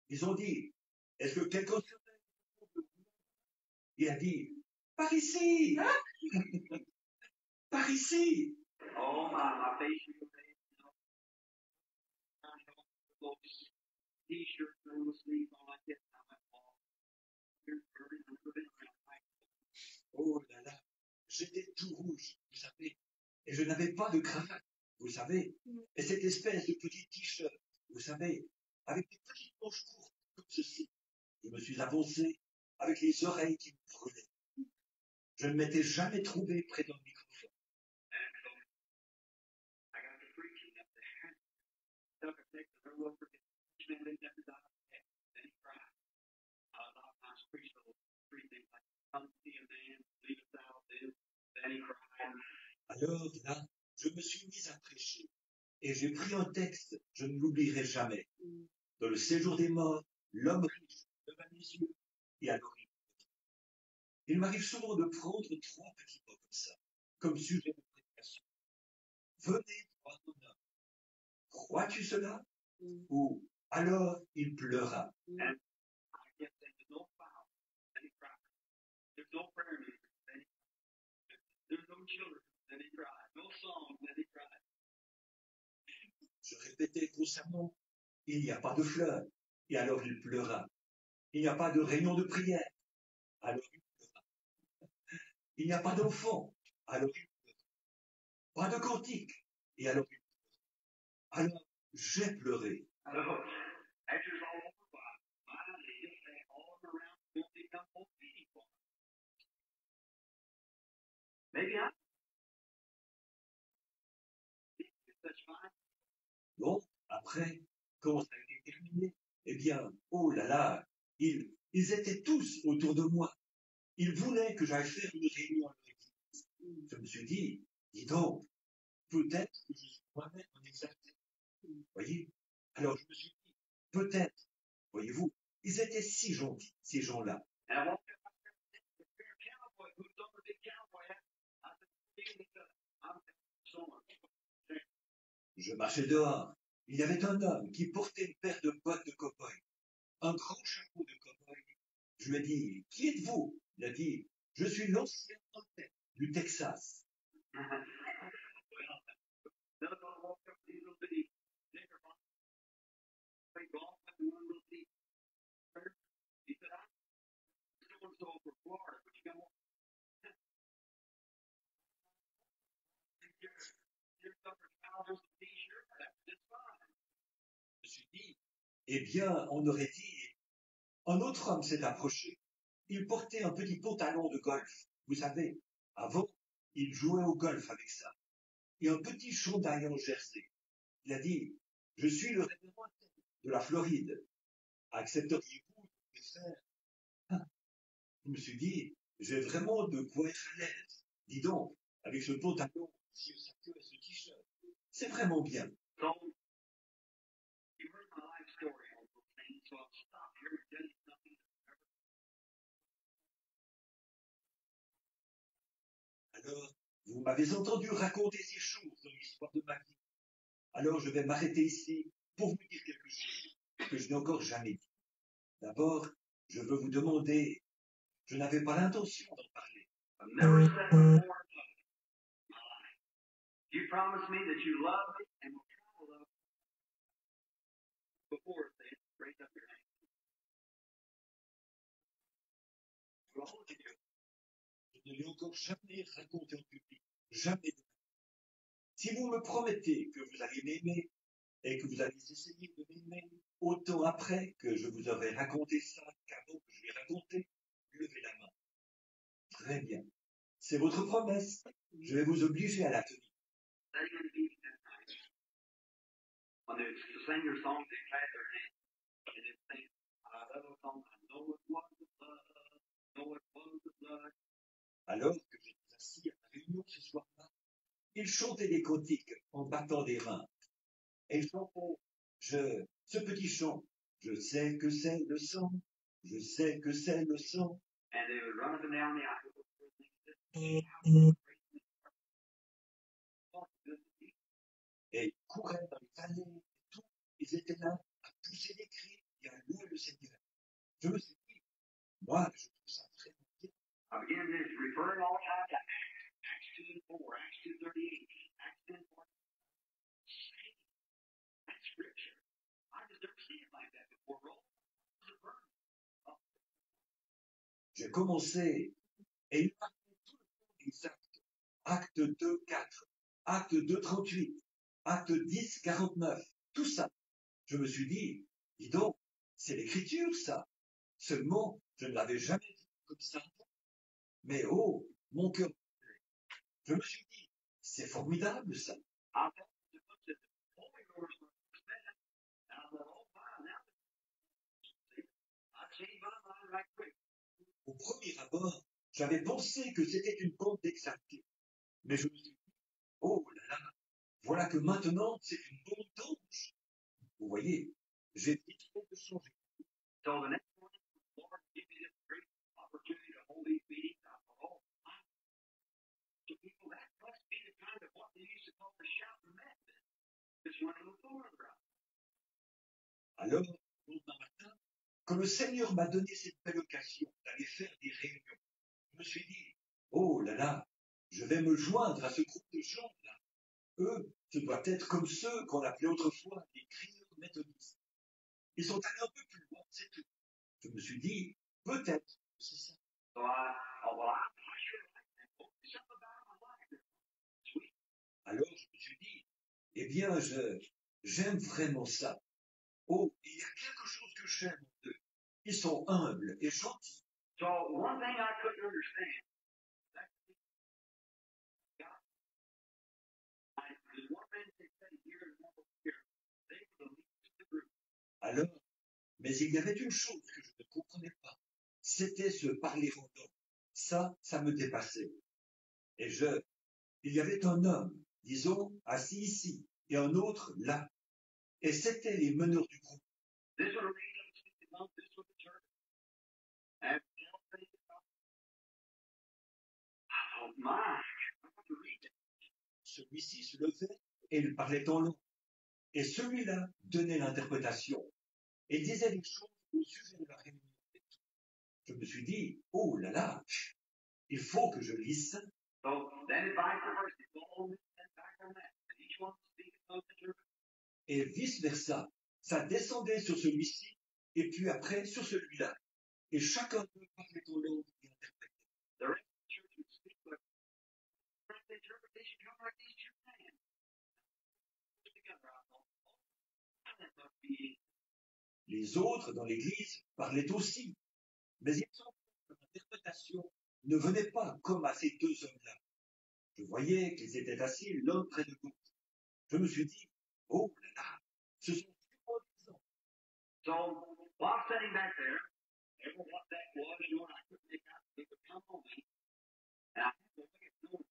Ils ont dit, est-ce que quelqu'un se... Il a dit, par ici! Par ici! Oh, my face was t-shirt, no sleeves on like this. I went, oh, here's Birdie, I've never been around like this. Oh là là, j'étais tout rouge, vous savez, et je n'avais pas de cravate, vous savez, et cette espèce de petit t-shirt, vous savez, avec des petites manches courtes, comme ceci. Je me suis avancé avec les oreilles qui me brûlaient. Je ne m'étais jamais trouvé près d'un microphone. And so I got to preaching up there. Took a picture of will forget. Each man lived never died. Then he cried. A lot of times preach those three things like come see a man, leave us out, then he cried. Alors là, je me suis mis à prêcher et j'ai pris un texte, je ne l'oublierai jamais. Dans le séjour des morts, l'homme riche leva les yeux et alors il m'arrive souvent de prendre 3 petits mots comme ça, comme sujet de prédication. Venez voir ton homme. Crois-tu cela? Ou alors il pleura. And I kept saying, there's no foul, then he cried. There's no prayer meeting, then he cried. There's no children, then he cried. No song, then he cried. Je répétais constamment, il n'y a pas de fleurs. Et alors il pleura. Il n'y a pas de réunion de prière. Alors il pleura. Il n'y a pas d'enfant. Alors il pleura. Pas de cantique. Et alors il pleura. Alors j'ai pleuré. Alors, after it's all over, finally he'll say all around won't become obedient for him. Maybe I think it's such fine. Bon, après, quand ça a été terminé, eh bien, oh là là, ils étaient tous autour de moi. Ils voulaient que j'aille faire une réunion à leur église. Je me suis dit, dis donc, peut-être que je suis moi-même en exalté. Voyez? Alors je me suis dit, peut-être, voyez-vous, ils étaient si gentils, ces gens-là. And I walked up there with a big cowboy who's on the big cowboy hat. I said, I'm so much. Je marchais dehors. Il y avait un homme qui portait une paire de bottes de cow-boy, un grand chapeau de cow-boy. Je lui ai dit, qui êtes-vous? Il a dit, je suis l'ancien préfet du Texas. Then I walked up to these little bitty nigger boys. They golf with one little seat. He said, I'm so-and-so from Florida, but you come on. You're suffering trousers and t-shirt. That's just fine. Je me suis dit, eh bien, on aurait dit, un autre homme s'est approché. Il portait un petit pantalon de golf. Vous savez, avant, il jouait au golf avec ça. Et un petit chandail en jersey. Il a dit, je suis le révérend de la Floride. Accepteriez-vous de me faire? Je me suis dit, j'ai vraiment de quoi être à l'aise. Dis donc, avec ce pantalon, si ça queue et ce t-shirt, c'est vraiment bien. So, you heard my life story on those things, so I'll stop here and tell you something. Alors, vous m'avez entendu raconter ces choses dans l'histoire de ma vie. Alors, je vais m'arrêter ici pour vous dire quelque chose que je n'ai encore jamais dit. D'abord, je veux vous demander, je n'avais pas l'intention d'en parler. I've never said before in my life. You promised me that you love me and will try to love me. Before they raise up your hand. Je ne l'ai encore jamais raconté en public. Jamais. Si vous me promettez que vous allez m'aimer et que vous allez essayer de m'aimer autant après que je vous aurai raconté ça qu'avant que je l'ai raconté, levez la main. Très bien. C'est votre promesse. Je vais vous obliger à la tenir. They're going to be that night. When they sing your song, they clap their hands. And they sing, I love a song, I know it was the blood, know it was the blood. Alors que j'étais assis à la réunion ce soir-là, ils chantaient des cantiques en battant des reins. Et ils chantaient ce petit chant. Je sais que c'est le sang. Je sais que c'est le sang. And they would run up and down the aisle. Et ils couraient dans les allées et tout. Ils étaient là à pousser des cris et à louer le Seigneur. Je me suis dit, moi, je trouve ça très bien. I began to refer all the time to Acts 2 and 4, Acts 2:38, Acts 10:4. That's scripture. I just never seen it like that before. Roll. J'ai commencé et il parlait tout le temps des actes. Acte 2, 4, acte 2, 38, acte 10, 49, tout ça. Je me suis dit, dis donc, c'est l'écriture ça. Seulement, je ne l'avais jamais vu comme ça. Mais oh, mon cœur. Je me suis dit, c'est formidable ça. I'll tell you the book that the Holy Ghost was spent. And I my mind right quick. Au premier abord, j'avais pensé que c'était une bande d'exaltés. Mais je me suis dit, oh là là, voilà que maintenant, c'est une bande d'anges. Vous voyez, j'ai vite fait de changer. So the next morning, the Lord gave me this great opportunity to hold these meetings. I thought, oh, to people, that must be the kind of what they used to call the shouting Methodist. Just running the floor around. Alors, le lendemain matin, quand le Seigneur m'a donné cette belle occasion d'aller faire des réunions, je me suis dit, oh là là, je vais me joindre à ce groupe de gens-là. Eux, ce doit être comme ceux qu'on appelait autrefois les crieurs méthodistes. Ils sont allés un peu plus loin, c'est tout. Je me suis dit, peut-être que c'est ça. Alors, je me suis dit, eh bien, j'aime vraiment ça. Oh, il y a quelque chose que j'aime d'eux. Ils sont humbles et gentils. So, one thing I couldn't understand. Alors, mais il y avait une chose que je ne comprenais pas. C'était ce parler en homme. Ça me dépassait. Et il y avait un homme, disons, assis ici, et un autre là. Et c'étaient les meneurs du groupe. Celui-ci se levait et il parlait en langue. Et celui-là donnait l'interprétation et disait des choses au sujet de la réunion. Je me suis dit, oh là là, il faut que je lise ça. Et vice-versa, ça descendait sur celui-ci et puis après sur celui-là. Et chacun d'eux parlait en langue et interprétait. Les autres dans l'église parlaient aussi, mais il semble que l'interprétation ne venait pas comme à ces deux hommes-là. Je voyais qu'ils étaient assis l'un près de l'autre. Je me suis dit, oh là là, ce sont symbolisants. So, while sitting back there, everyone what that was, you know, I couldn't make out they would come on me. And I had to way of knowing.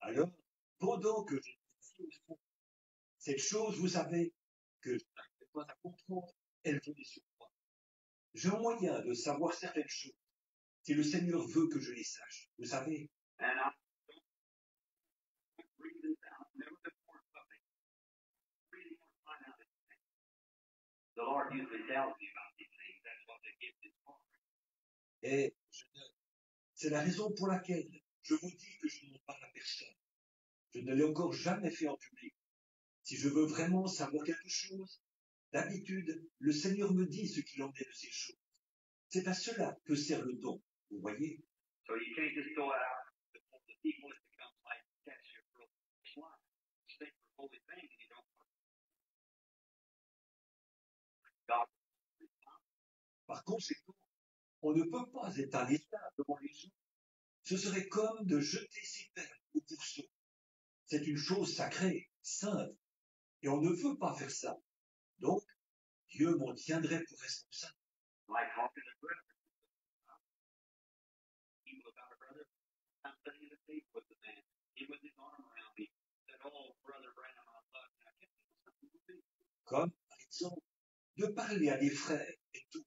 Alors, pendant que j'étais assis au fond, cette chose, vous savez, que je n'arrivais pas à comprendre, elle venait sur moi. J'ai un moyen de savoir certaines choses, si le Seigneur veut que je les sache. Vous savez. Et c'est la raison pour laquelle je vous dis que je n'en parle à personne. Je ne l'ai encore jamais fait en public. Si je veux vraiment savoir quelque chose, d'habitude, le Seigneur me dit ce qu'il en est de ces choses. C'est à cela que sert le don, vous voyez. So you can't just go out before the people, it becomes like catch your real slime. Stay for holy thing and you don't God. Par conséquent, on ne peut pas étaler ça devant les gens. Ce serait comme de jeter ses perles au pourceau. C'est une chose sacrée, sainte, et on ne veut pas faire ça. Donc, Dieu m'en tiendrait pour responsable. Like talking to brother. Evil about a brother. I'm sitting at the table with the man. He put his arm around me. Said, "Oh, brother Branham, I love you." I can't do something with me. Comme, par exemple, de parler à des frères et tout.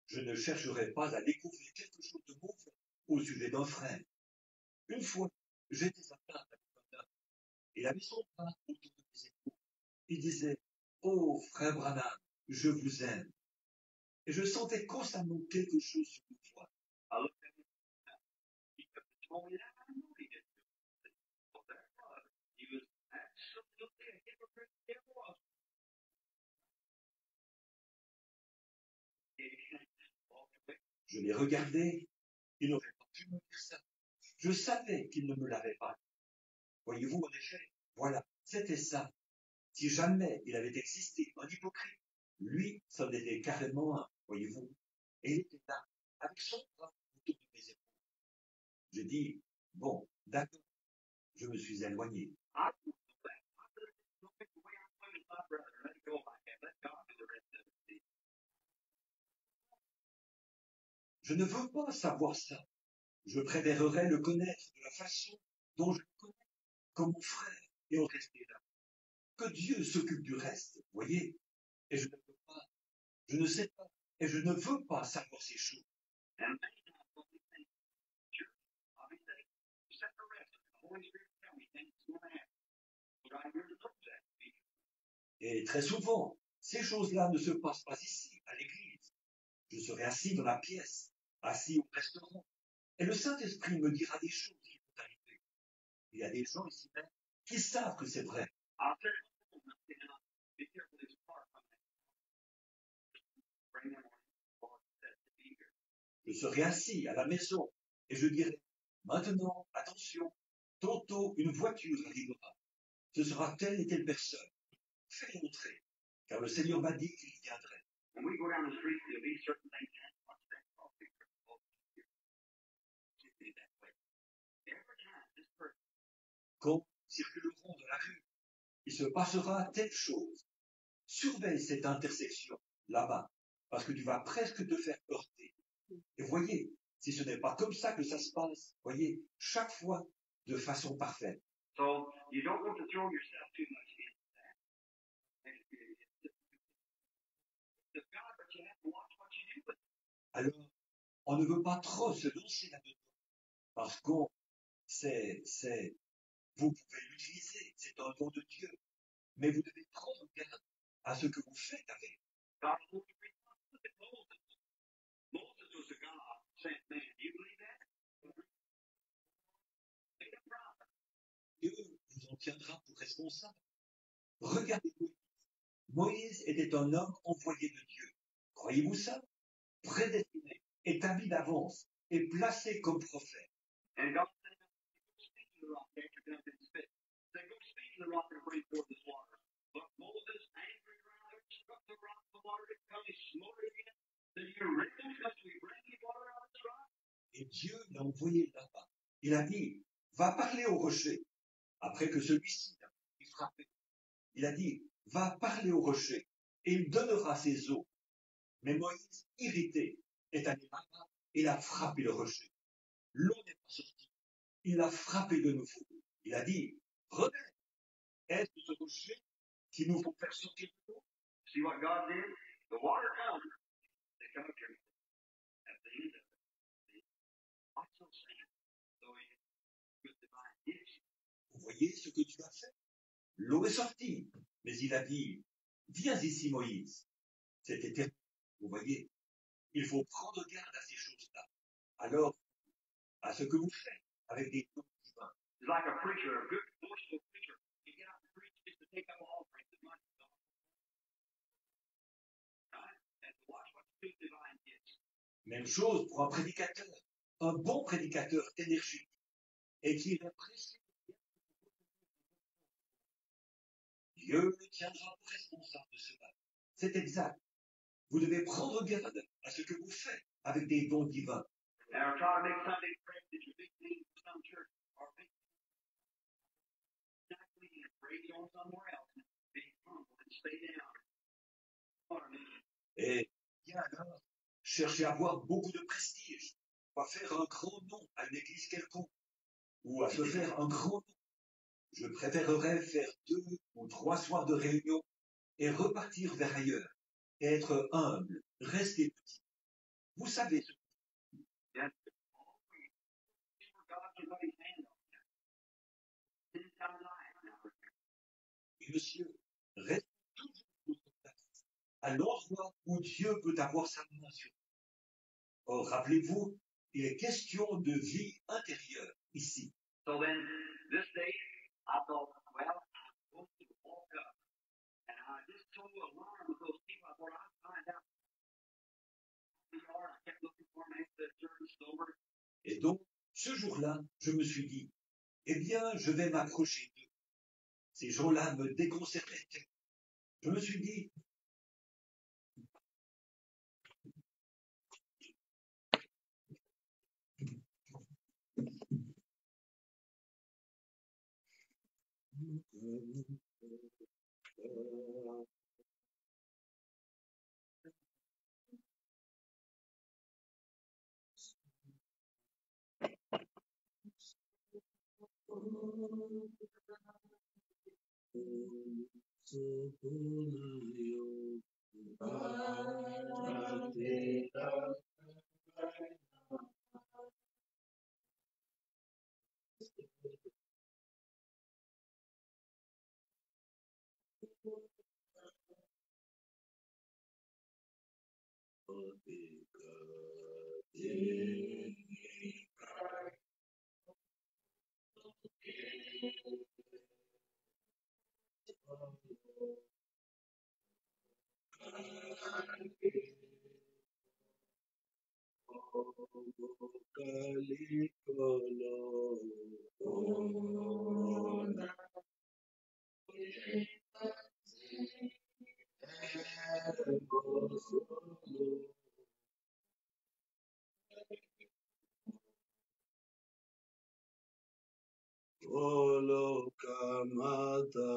Je ne chercherai pas à découvrir quelque chose de mauvais au sujet d'un frère. Une fois, j'étais à table avec un homme. Il avait son bras autour de mes épaules. Il disait, oh, frère Branham, je vous aime. Et je sentais constamment quelque chose sur mon voix. Alors, je les regardais, il n'aurait pas pu me dire ça. Je savais qu'il ne me l'avait pas. Voyez-vous, en effet, voilà, c'était ça. Si jamais il avait existé un hypocrite, lui, ça en était carrément un, voyez-vous. Et il était là, avec son bras autour de mes épaules. J'ai dit, bon, d'accord, je me suis éloigné. Je ne veux pas savoir ça. Je préférerais le connaître de la façon dont je le connais, comme mon frère, et en rester là. Que Dieu s'occupe du reste, voyez. Et je ne peux pas, je ne sais pas, et je ne veux pas savoir ces choses. And many times when we think, sure, obviously, set the rest, the Holy Spirit will tell me things that's going to happen. But I hear the proof that to be true. Et très souvent, ces choses-là ne se passent pas ici, à l'église. Je serai assis dans la pièce, assis au restaurant, et le Saint-Esprit me dira des choses qui vont arriver. Il y a des gens ici même qui savent que c'est vrai. I'll say it home, you know, be careful this car coming. Bring them on. Lord said to be here. Je serai assis à la maison, et je dirai, maintenant, attention, tantôt une voiture arrivera. Ce sera telle et telle personne. Fais-le entrer, car le Seigneur m'a dit qu'il viendrait. When we go down the street, there'll be certain things that watch that car picture. Should be that way. Every time this person Quand nous circulerons dans la rue, il se passera telle chose. Surveille cette intersection, là-bas, parce que tu vas presque te faire heurter. Et voyez, si ce n'est pas comme ça que ça se passe, voyez, chaque fois, de façon parfaite. So you don't want to throw yourself too much into that. It's God, but you have to watch what you do with it. Alors, on ne veut pas trop se lancer là-dedans, parce qu'on, vous pouvez l'utiliser, c'est un don de Dieu, mais vous devez prendre garde à ce que vous faites avec. God told you to look at Moses. Moses was a God-sent man. Do you believe that? Make a prophet. Dieu vous en tiendra pour responsable. Regardez Moïse. Moïse était un homme envoyé de Dieu. Croyez-vous ça? Prédestiné, établi d'avance et placé comme prophète. And God said, go speak to the rock after death and spit. Said, go speak to the rock and bring forth this water. But Moses, angry around there, struck the rock, the water didn't come, he smote it again. Said, you really must we bring you water out of this rock? Et Dieu l'a envoyé là-bas. Il a dit, va parler au rocher. Après que celui-ci a frappé, il a dit, va parler au rocher et il donnera ses eaux. Mais Moïse, irrité, est allé là-bas et il a frappé le rocher. L'eau n'est pas sortie. Il l'a frappé de nouveau. Il a dit, rebelle, est-ce ce rocher qui nous faut faire sortir de l'eau? See what God did? The water comes. They come up here at the end of it. See? What's so saying? So with divine gifts. Vous voyez ce que Dieu a fait? L'eau est sortie. Mais il a dit, viens ici Moïse. C'était terrible. Vous voyez, il faut prendre garde à ces choses-là. Alors, à ce que vous faites avec des dons divins. It's like a preacher, a good, forceful preacher. You get out and preach just to take up offerings and money. Right? And to watch what the divine gifts. Même chose pour un prédicateur. Un bon prédicateur énergique et qui répresse. Dieu le tiendra responsable de cela. C'est exact. Vous devez prendre garde à ce que vous faites avec des dons divins. Now, try to make Sunday prayer that your big thing for some church or big and praise on somewhere else and be humble and stay down. What I mean? Et bien alors, cherchez à avoir beaucoup de prestige, ou à faire un grand nom à une église quelconque, ou à se faire un grand nom. Je préférerais faire 2 ou 3 soirs de réunion et repartir vers ailleurs, et être humble, rester petit. Vous savez ce Yes. Always. For God to lay his hand on you. It's our life now. que monsieur, reste toujours à votre place, à l'endroit où Dieu peut avoir sa main sur vous. Or, rappelez-vous, il est question de vie intérieure ici. So then, this day, I thought, well, I'm supposed to walk up. And I just told alarm of those people. I thought I'd find out. I kept looking for them after the service was over. Et donc, ce jour-là, je me suis dit, eh bien, je vais m'approcher d'eux. Ces gens-là me déconcertaient. Je me suis dit, Olo kamata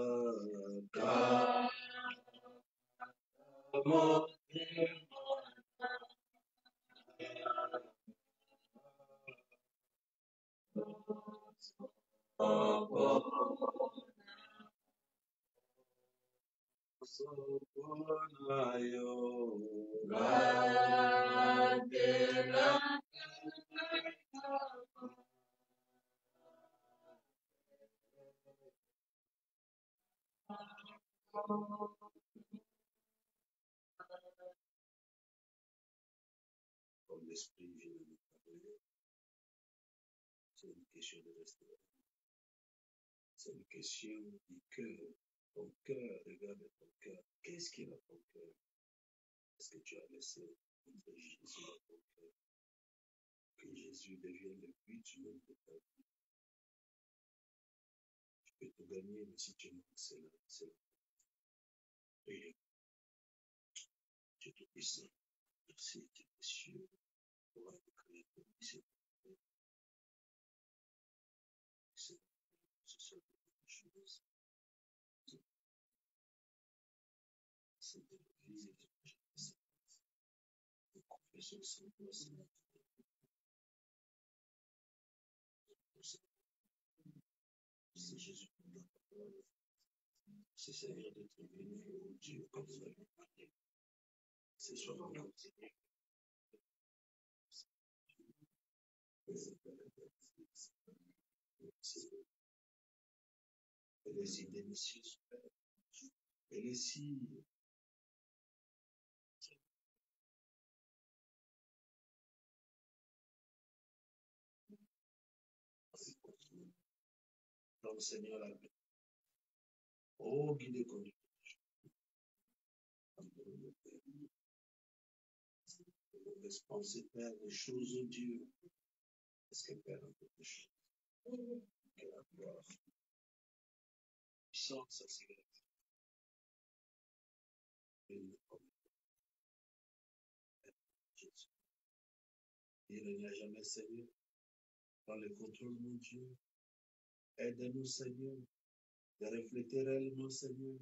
Comme l'esprit vient de nous parler, c'est une question de restauration. C'est une question du cœur. Ton cœur, regarde ton cœur. Qu'est-ce qu'il y a dans ton cœur? Est-ce que tu as laissé entrer Jésus dans ton cœur? Que Jésus devienne le but même de ta vie. Tu peux te gagner, mais si tu manques cela, c'est la prière. Dieu Tout-Puissant, merci, Dieu précieux, pour avoir créé ton Dieu. C'est ce quelque chose. C'est de la vie, de confession sans toi, c'est Jésus qui nous donne. C'est Seigneur d'être béni, oh Dieu, comme vous avez parlé. C'est soit dans notre Seigneur. Elle est si délicieuse. Elle est si. Donc, Seigneur, la paix. Oh, guidez conduit. On laisse penser, Père, les choses de Dieu. Est-ce que Père a quelque chose? Que la gloire, puissance, c'est la Jésus. Il n'y a jamais, Seigneur, dans le contrôle, mon Dieu. Aide-nous, Seigneur, de refléter réellement, Seigneur,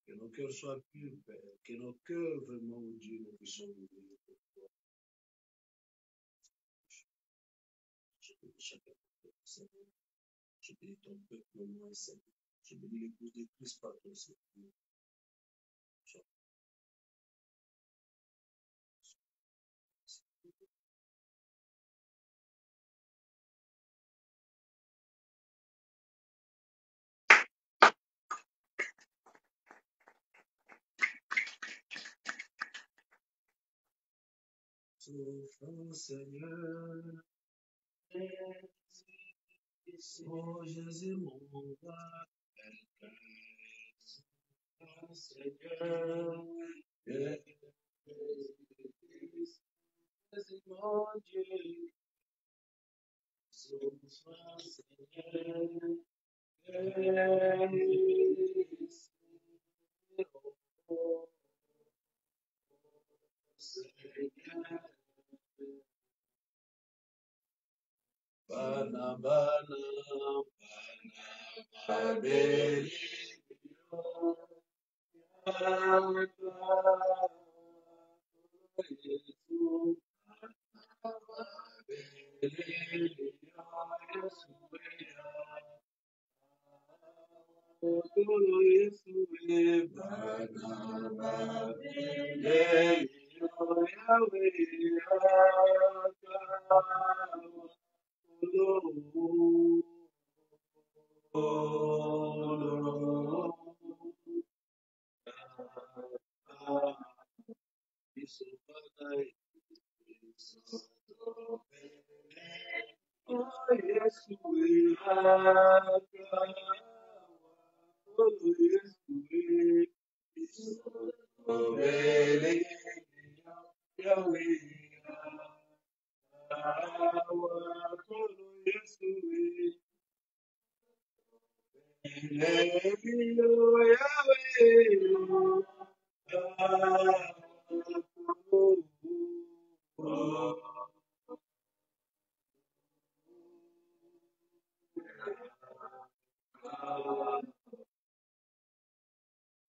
que nos cœurs soient purs, Père, que nos cœurs, vraiment, mon Dieu, nous puissions ouvrir pour toi. Je bénis chacun de nous, Seigneur. Je bénis ton peuple, moi, Seigneur. Je bénis l'épouse de Christ par ton Seigneur. Souffrant, Seigneur. Oh Jésus, mon roi, Seigneur, Jésus, mon Dieu, souffrant, Seigneur, Seigneur, Bana, Bana, Bana, Bana, Kolo Yesue, Banama, Beleyo, Yahweh,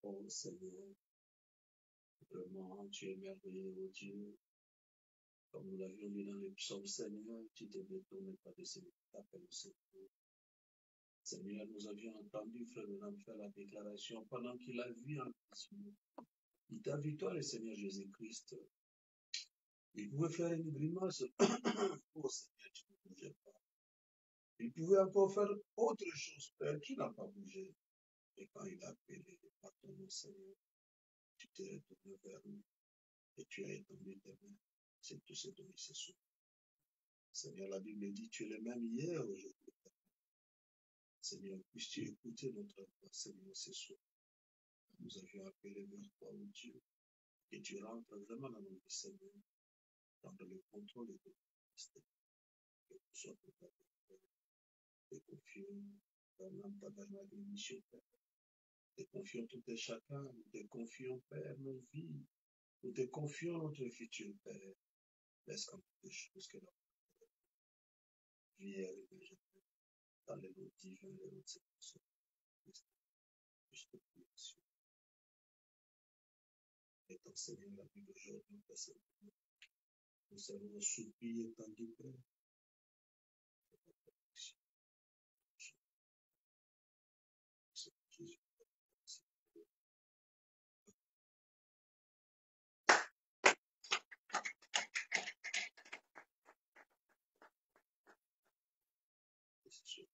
Oh Seigneur, vraiment, tu es merveilleux, oh Dieu. Comme nous l'avions lu dans le psaume, Seigneur, tu te détournes pas de ce que tu appelles au secours. Seigneur, nous avions entendu Frère Branham faire la déclaration pendant qu'il a vu en prison. Il t'a vu, toi, le Seigneur Jésus-Christ. Il pouvait faire une grimace. Oh Seigneur, tu ne bougeais pas. Il pouvait encore faire autre chose, Père, tu n'as pas bougé. Et quand il a appelé par ton nom, Seigneur, tu t'es retourné vers lui et tu as étendu tes mains. C'est tout ce dont il se souvient. Seigneur, la Bible dit, tu es le même hier, aujourd'hui. Seigneur, puisses-tu écouter notre voix, Seigneur, ce soir. Nous avions appelé vers toi, oh Dieu, et tu rentres vraiment dans notre vie, Seigneur, dans le contrôle de notre destin. Que tu sois préparé, Père. Te confions dans l'âme tabernacle de mission, Père. Te confions tout et chacun. Nous te confions, Père, nos vies. Nous te confions notre futur, Père. Laisse comme des choses que notre vie est arrivée dans les noms divins de notre Seigneur. Juste prière. Et ton Seigneur, la vie d'aujourd'hui, Père Saint-Dieu. Nous avons soupir étendu, Père. Jésus. C'est sûr.